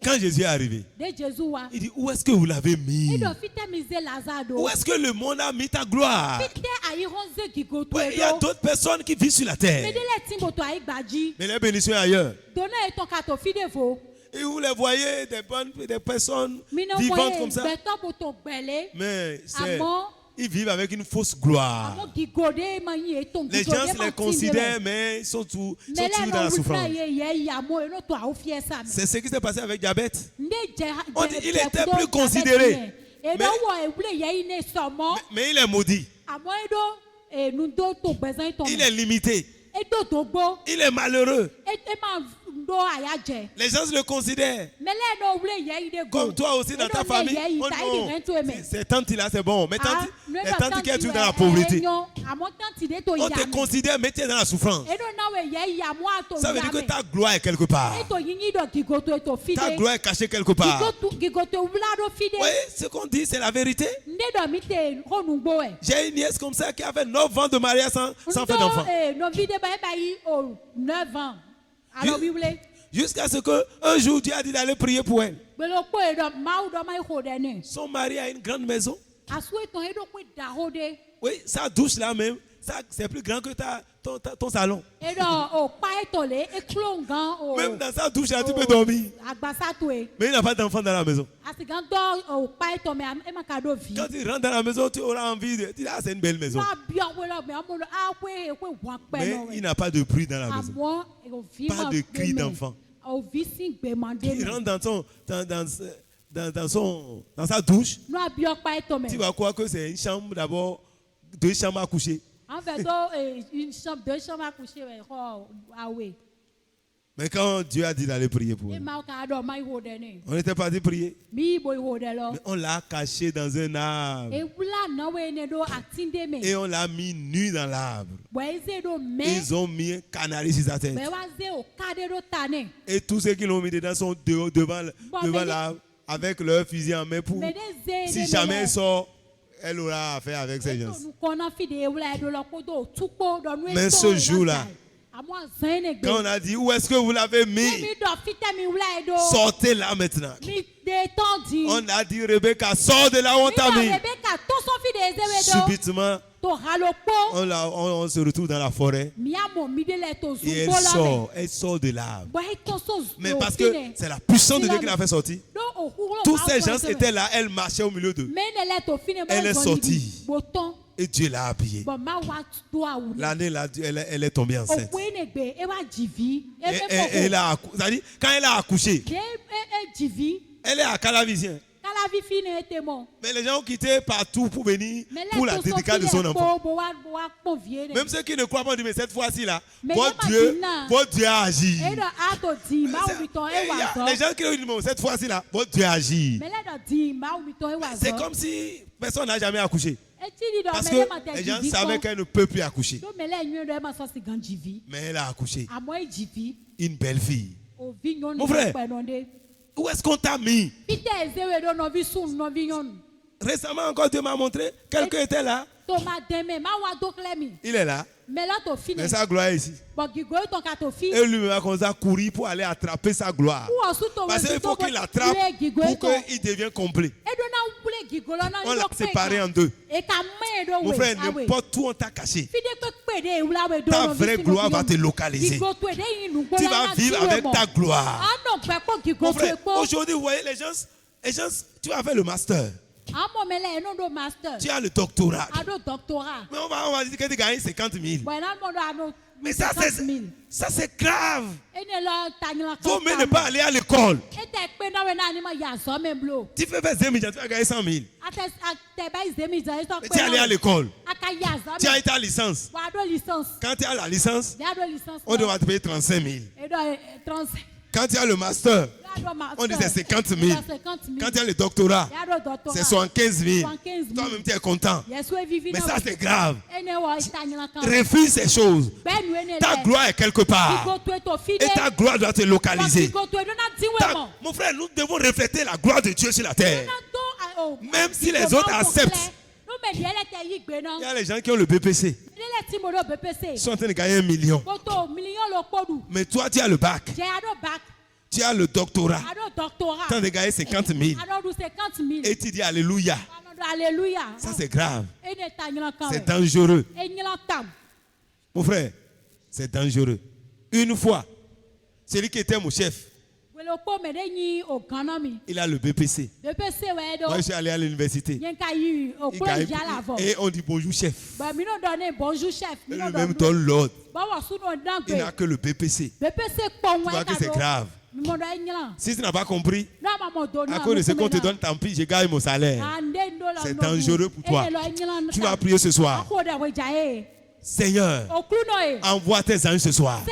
Quand Jésus est arrivé, il dit, où est-ce que vous l'avez mis? Où est-ce que le monde a mis ta gloire? Ouais, il y a d'autres personnes qui vivent sur la terre. Mais les bénédictions ailleurs. Et vous les voyez, des personnes vivantes comme ça. Mais c'est... Ils vivent avec une fausse gloire. Les gens les considèrent, mais ils sont toujours dans la souffrance. C'est ce qui s'est passé avec diabète. On dit qu'il était plus considéré. Mais il est maudit. Il est limité. Il est malheureux. Les gens le considèrent. Comme toi aussi dans ta famille. Oh non, ces tantes-là c'est bon. Mais les tantes qui sont dans la pauvreté. On te considère, mais tu es dans la souffrance. Ça veut dire que ta gloire est quelque part. Ta gloire est cachée quelque part. Oui, ce qu'on dit, c'est la vérité. J'ai une nièce comme ça qui avait 9 ans de mariage sans faire d'enfant. 9 ans. Jusqu'à ce qu'un jour Dieu a dit d'aller prier pour elle. Son mari a une grande maison. Oui, sa douche là même, c'est plus grand que ton salon. Même dans sa douche là, tu peux dormir. Mais il n'a pas d'enfant dans la maison. Quand tu rentres dans la maison, tu auras envie de dire, ah, c'est une belle maison. Mais il n'a pas de bruit dans la maison. Pas de cri d'enfant. Il rentre dans sa douche. Tu vas croire que c'est une chambre d'abord, 2 chambres à coucher. En fait, une chambre, 2 chambres à coucher. Mais quand Dieu a dit d'aller prier pour lui, on était parti prier. Mais on l'a caché dans un arbre. Et on l'a mis nu dans l'arbre. Ils ont mis un canari sur sa tête. Et tous ceux qui l'ont mis dedans sont devant l'arbre avec leur fusil en main pour, si jamais elle sort, elle aura affaire avec ces gens. Mais ce jour-là, quand on a dit, où est-ce que vous l'avez mis? Sortez là maintenant. On a dit, Rebecca, sors de là où on t'a mis. Subitement, on se retrouve dans la forêt. Et elle sort de l'arbre. Mais parce que c'est la puissance de Dieu qui l'a fait sortir. Tous ces gens étaient là, elle marchait au milieu d'eux. Elle est sortie. Et Dieu l'a habillée. L'année là, elle est tombée enceinte. Quand elle a accouché, elle est à Calavisien. Mais les gens ont quitté partout pour venir pour la dédicace de son enfant. Même ceux qui ne croient pas, on dit, mais cette fois-ci là, votre Dieu a agi. Les gens qui ont dit, mais cette fois-ci là, votre Dieu a agi. C'est comme si personne n'a jamais accouché. Parce que les gens savaient qu'elle ne peut plus accoucher. Mais elle a accouché. Une belle fille. Mon frère, où est-ce qu'on t'a mis? Récemment encore, Dieu m'a montré, quelqu'un était là. Il est là. Mais sa gloire est ici. Et lui-même a commencé à courir pour aller attraper sa gloire. Parce qu'il faut qu'il l'attrape pour qu'il devienne complet. On l'a séparé en deux. Mon frère, n'importe où on t'a caché, ta vraie gloire va te localiser. Tu vas vivre avec ta gloire. Mon frère, aujourd'hui, vous voyez les gens, tu vas faire le master. Tu as le doctorat. Mais on va dire que tu gagnes 50 000. Mais ça c'est grave. Faut même ne pas aller à l'école. Tu fais 20 000, tu vas gagner 100 000. Mais tu es allé à l'école. Tu as été à licence. Quand tu as la licence, on doit te payer 35 000. Quand tu as le master, on disait 50 000. Quand tu as le doctorat, c'est 75 000. Toi-même, tu es content. Mais ça, c'est grave. Refuse ces choses. Ta gloire est quelque part. Et ta gloire doit te localiser. Mon frère, nous devons refléter la gloire de Dieu sur la terre. Même si les autres acceptent. Il y a les gens qui ont le BPC. Ils sont en train de gagner 1 million. Mais toi, tu as le bac. Tu as le doctorat. Tu es en train de gagner 50 000. Et tu dis Alléluia. Ça, c'est grave. C'est dangereux. Mon frère, c'est dangereux. Une fois, celui qui était mon chef, il a le BPC. Moi, je suis allé à l'université. Et on dit bonjour, chef. Et lui-même donne l'ordre. Il n'a que le BPC. Tu vois que c'est grave. Si tu n'as pas compris, à cause de ce qu'on te donne, tant pis, je gagne mon salaire. C'est dangereux pour toi. Tu vas prier ce soir. Seigneur, envoie tes anges ce soir.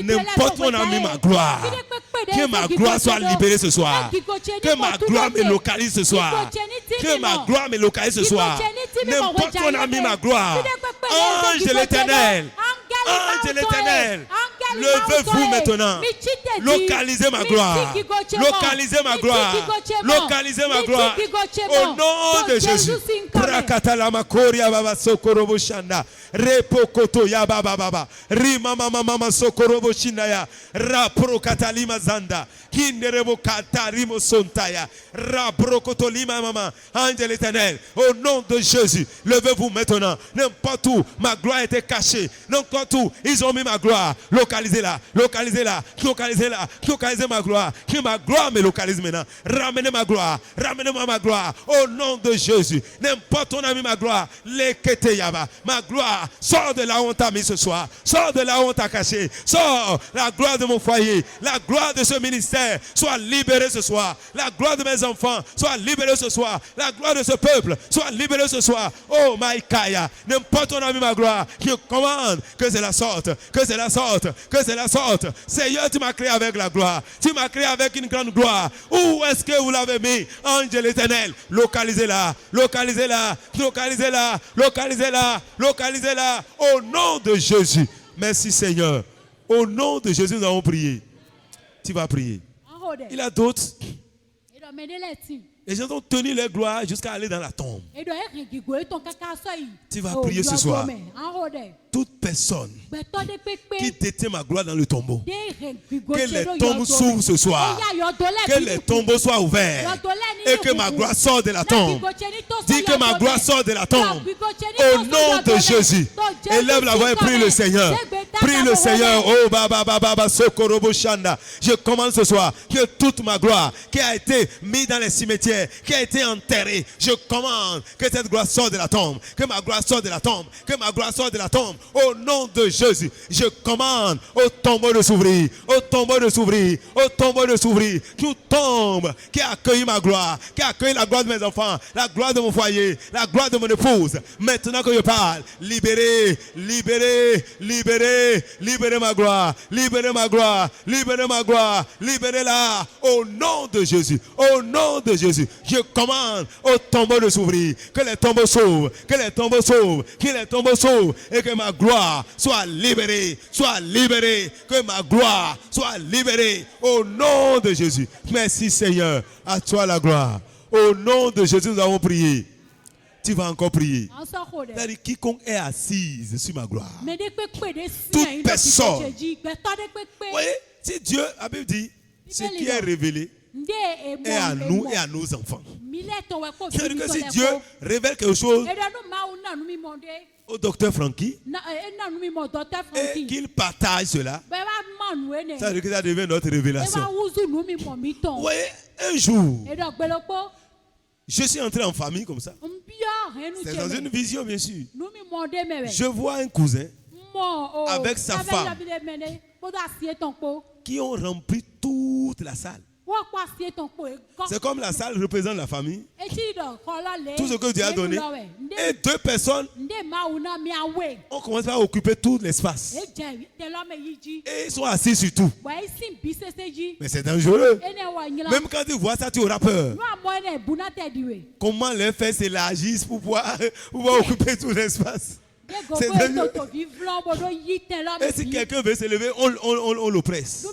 N'importe où on a mis ma gloire, que ma gloire soit libérée ce soir. Que ma gloire me localise ce soir. Que ma gloire me localise ce soir. N'importe où on a mis ma gloire. Ange de l'Éternel. Ange de l'Éternel. Levez-vous maintenant. Localisez ma gloire. Localisez ma gloire. Localisez ma gloire. Au nom de Jésus. Repokoto ya baba baba. Rima mama mama sokorobo shinaya. Rapro katalima zanda. Kinderebo katarimo sontaya. Raprokoto lima mama. Ange de l'Éternel. Au nom de Jésus. Levez-vous maintenant. N'importe où ma gloire était cachée. N'importe où ils ont mis ma gloire. Localisez-la. Localisez-la. Localisez-la. Localisez ma gloire. Que ma gloire me localise maintenant. Ramenez ma gloire. Ramenez-moi ma gloire. Au nom de Jésus. N'importe où on a mis ma gloire. Lekete yaba. Ma gloire. Sors de là où on t'a mis ce soir. Sors de là où on t'a caché. Sors. La gloire de mon foyer. La gloire de ce ministère. Soit libérée ce soir. La gloire de mes enfants. Soit libérée ce soir. La gloire de ce peuple. Soit libérée ce soir. Oh my Kaya. N'importe où on a mis ma gloire. Je commande que c'est la sorte. Que c'est la sorte. Que c'est la sorte. Seigneur, tu m'as créé avec la gloire. Tu m'as créé avec une grande gloire. Où est-ce que vous l'avez mis? Ange de l'Éternel. Localisez-la. Localisez-la. Localisez-la. Localisez-la. Localisez-la. Au nom de Jésus. Merci Seigneur. Au nom de Jésus, nous avons prié. Tu vas prier. Il y a d'autres. Les gens ont tenu leur gloire jusqu'à aller dans la tombe. Tu vas prier ce soir. Toute personne qui détient ma gloire dans le tombeau, que les tombes s'ouvrent ce soir. Que les tombeaux soient ouverts. Et que ma gloire sorte de la tombe. Dis que ma gloire sorte de la tombe. Au nom de Jésus. Élève la voix et prie le Seigneur. Prie le Seigneur. Oh baba baba sokorobo shanda. Je commande ce soir que toute ma gloire qui a été mise dans les cimetières, qui a été enterrée, je commande que cette gloire sorte de la tombe. Que ma gloire sorte de la tombe. Que ma gloire sorte de la tombe. Au nom de Jésus, je commande au tombeau de s'ouvrir. Au tombeau de s'ouvrir. Au tombeau de s'ouvrir. Toute tombe qui a accueilli ma gloire, qui a accueilli la gloire de mes enfants, la gloire de mon foyer, la gloire de mon épouse. Maintenant que je parle, libérez, libérez, libérez, libérez ma gloire, libérez ma gloire, libérez ma gloire, libérez-la au nom de Jésus, au nom de Jésus. Je commande au tombeau de s'ouvrir, que les tombeaux s'ouvrent, que les tombeaux s'ouvrent, que les tombeaux s'ouvrent et que ma gloire soit libérée, soit libérée, que ma gloire soit libérée au nom de Jésus. Merci Seigneur, à toi la gloire. Au nom de Jésus, nous avons prié. Tu vas encore prier. C'est-à-dire, quiconque est assise sur ma gloire, toute personne. Vous voyez, si Dieu, la Bible dit, ce qui est révélé est à nous et à nos enfants. C'est-à-dire que si Dieu révèle quelque chose au docteur Frankie et qu'il partage cela, ça veut dire que ça devient notre révélation. Vous voyez, un jour, je suis entré en famille comme ça. C'est dans une vision, bien sûr. Je vois un cousin avec sa femme qui ont rempli toute la salle. C'est comme la salle représente la famille. Tout ce que Dieu a donné. Et deux personnes ont commencé à occuper tout l'espace. Et ils sont assis sur tout. Mais c'est dangereux. Même quand tu vois ça, tu auras peur. Comment les fesses s'élargissent pour pouvoir occuper tout l'espace. C'est dangereux. Et si quelqu'un veut se lever, on l'oppresse.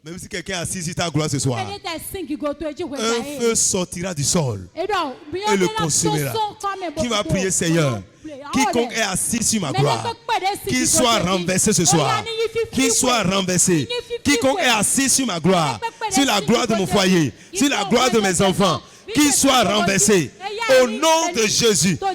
Même si quelqu'un est assis sur ta gloire ce soir, un feu sortira du sol et le consumera. Qui va prier, Seigneur? Quiconque est assis sur ma gloire, qu'il soit renversé ce soir. Qu'il soit renversé. Quiconque est assis sur ma gloire, sur la gloire de mon foyer, sur la gloire de mes enfants, qu'il soit renversé. Au nom de Jésus. Oh,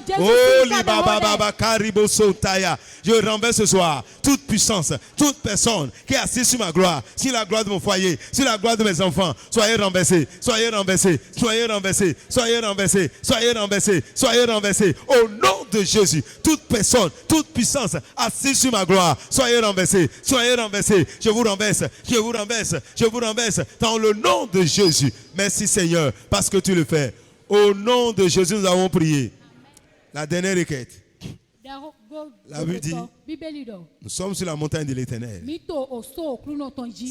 je renverse ce soir toute puissance, toute personne qui est assise sur ma gloire, sur la gloire de mon foyer, sur la gloire de mes enfants. Soyez renversés, soyez renversés, soyez renversés, soyez renversés, soyez renversés, soyez renversés. Au nom de Jésus, toute personne, toute puissance assise sur ma gloire, soyez renversés, soyez renversés. Je vous renverse, je vous renverse, je vous renverse dans le nom de Jésus. Merci Seigneur, parce que tu le fais. Au nom de Jésus, nous avons prié. La dernière requête. La Bible dit, nous sommes sur la montagne de l'Éternel.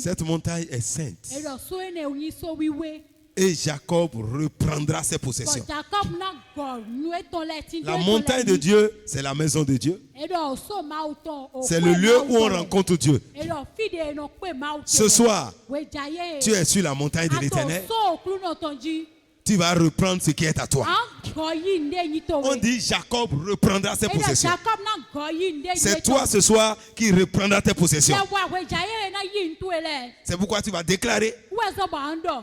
Cette montagne est sainte. Et Jacob reprendra ses possessions. La montagne de Dieu, c'est la maison de Dieu. C'est le lieu où on rencontre Dieu. Ce soir, tu es sur la montagne de l'Éternel. Tu vas reprendre ce qui est à toi. On dit Jacob reprendra ses possessions. C'est toi ce soir qui reprendras tes possessions. C'est pourquoi tu vas déclarer.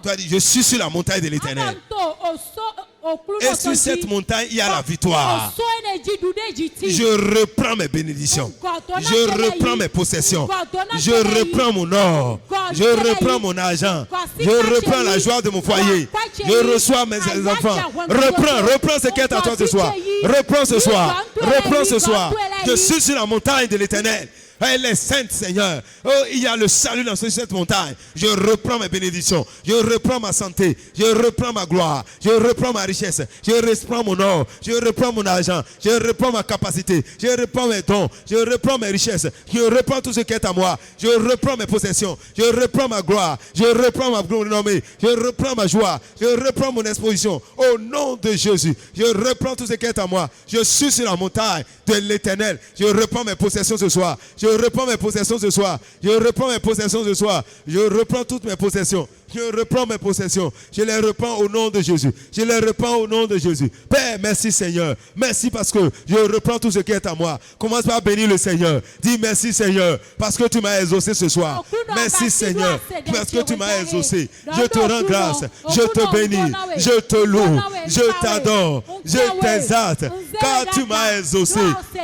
Tu vas dire, je suis sur la montagne de l'Éternel. Et sur cette montagne, il y a la victoire. Je reprends mes bénédictions. Je reprends mes possessions. Je reprends mon or. Je reprends mon argent. Je reprends la joie de mon foyer. Je reçois mes enfants. Reprends ce qui est à toi ce soir. Reprends ce soir. Reprends ce soir. Je suis sur la montagne de l'Éternel. Elle est sainte, Seigneur. Oh, il y a le salut dans cette montagne. Je reprends mes bénédictions. Je reprends ma santé. Je reprends ma gloire. Je reprends ma richesse. Je reprends mon or. Je reprends mon argent. Je reprends ma capacité. Je reprends mes dons. Je reprends mes richesses. Je reprends tout ce qui est à moi. Je reprends mes possessions. Je reprends ma gloire. Je reprends ma renommée. Je reprends ma joie. Je reprends mon exposition. Au nom de Jésus, je reprends tout ce qui est à moi. Je suis sur la montagne de l'Éternel. Je reprends mes possessions ce soir. Je reprends mes possessions ce soir. Je reprends mes possessions ce soir. Je reprends toutes mes possessions. Je reprends mes possessions. Je les reprends au nom de Jésus. Je les reprends au nom de Jésus. Père, merci Seigneur. Merci parce que je reprends tout ce qui est à moi. Commence par bénir le Seigneur. Dis merci Seigneur parce que tu m'as exaucé ce soir. Merci Seigneur parce que tu m'as exaucé. Je te rends grâce. Je te bénis. Je te loue. Je t'adore. Je t'exalte. Car tu m'as exaucé.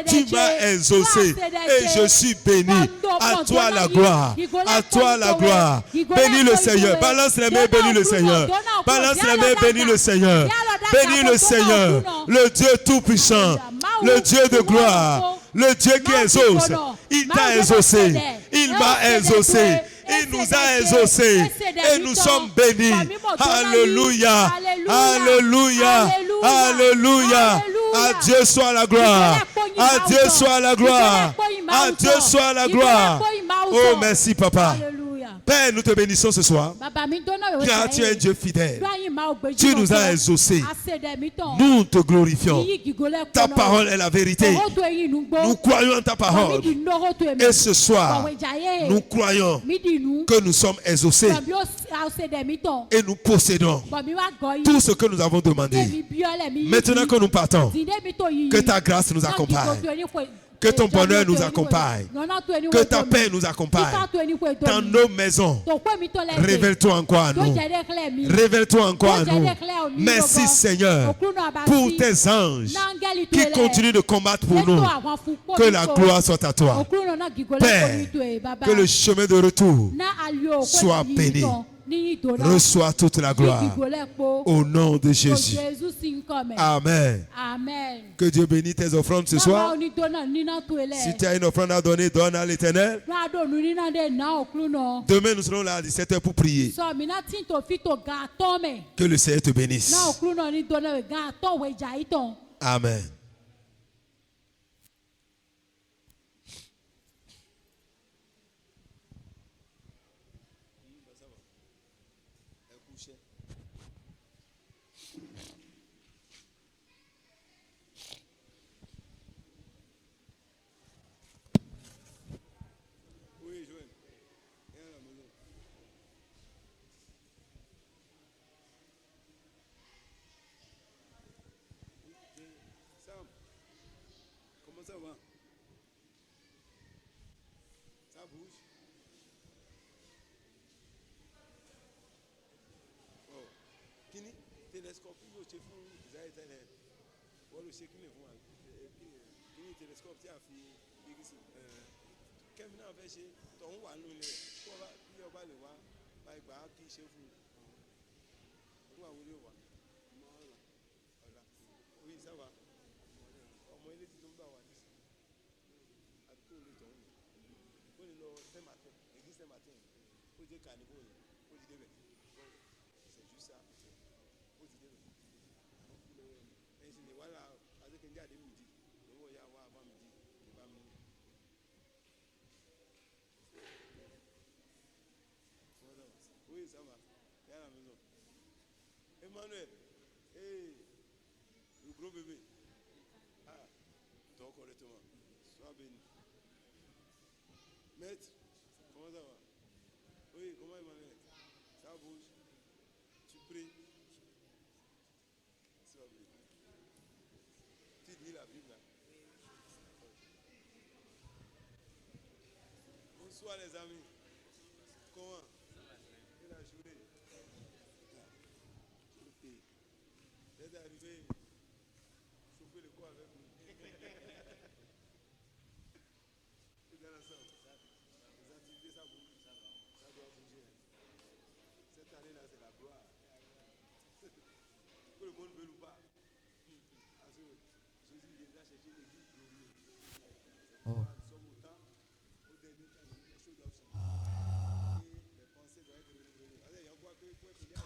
Tu m'as exaucé. Et je suis béni. À toi la gloire. À toi la gloire. Bénis le Seigneur. Balance les mains, bénis le Seigneur. Balance les mains, bénis le Seigneur. Bénis le Seigneur. Le Dieu tout-puissant. Le Dieu de gloire. Le Dieu qui exauce. Il t'a exaucé. Il m'a exaucé. Il nous a exaucés. Et nous sommes bénis. Alléluia. Alléluia. Alléluia. À Dieu soit la gloire. À Dieu soit la gloire. À Dieu soit la gloire. Oh, merci, Papa. Père, nous te bénissons ce soir. Car tu es un Dieu fidèle. Tu nous as exaucés. Nous te glorifions. Ta parole est la vérité. Nous croyons en ta parole. Et ce soir, nous croyons que nous sommes exaucés. Et nous possédons tout ce que nous avons demandé. Maintenant que nous partons, que ta grâce nous accompagne. Que ton bonheur nous accompagne. Que ta paix nous accompagne. Dans nos maisons. Révèle-toi encore à nous. Révèle-toi encore à nous. Merci Seigneur pour tes anges qui continuent de combattre pour nous. Que la gloire soit à toi. Père, que le chemin de retour soit béni. Reçois toute la gloire au nom de Jésus. Amen. Que Dieu bénisse tes offrandes ce soir. Si tu as une offrande à donner, donne à l'Éternel. Demain, nous serons là à 17h pour prier. Que le Seigneur te bénisse. Amen. Ça va? Ça bouge? Oh. Kini, télescope, il y a un chef, vous avez été là. Vous avez chef qui me voit. Kini, télescope, tu as fait. Qu'est-ce que vous avez fait? Ton ou à nous, il y a pas le voir. Par exemple, qui chef vous? Où à vous le voir? Oui, ça va. Au moins, il est dit que vous avez. Ce matin, l'église ce matin, faut dire carnival, faut dire c'est juste ça, faut dire mais voilà, avec un gars de midi, on va y avoir avant midi, oui ça va, il y a la maison. Emmanuel, hey, le gros bébé, ah, donc correctement, sois béni. Maître, comment ça va? Oui, comment Emmanuel? Ça bouge? Tu pries? Ça va bien. Tu lis la Bible là? Bonsoir les amis. Comment? Et la journée? Vous êtes arrivés, chauffer le corps avec nous. Tout dans ensemble. Les activités, ça bouge. Ça doit bouger. Cette année-là, c'est la gloire. Que le monde veut ou pas. Parce que Jésus viendra chercher l'église glorieuse. Nous sommes au temps, au dernier temps, les choses doivent changer. Et les pensées doivent être renouvelées. Il y a quoi que pour être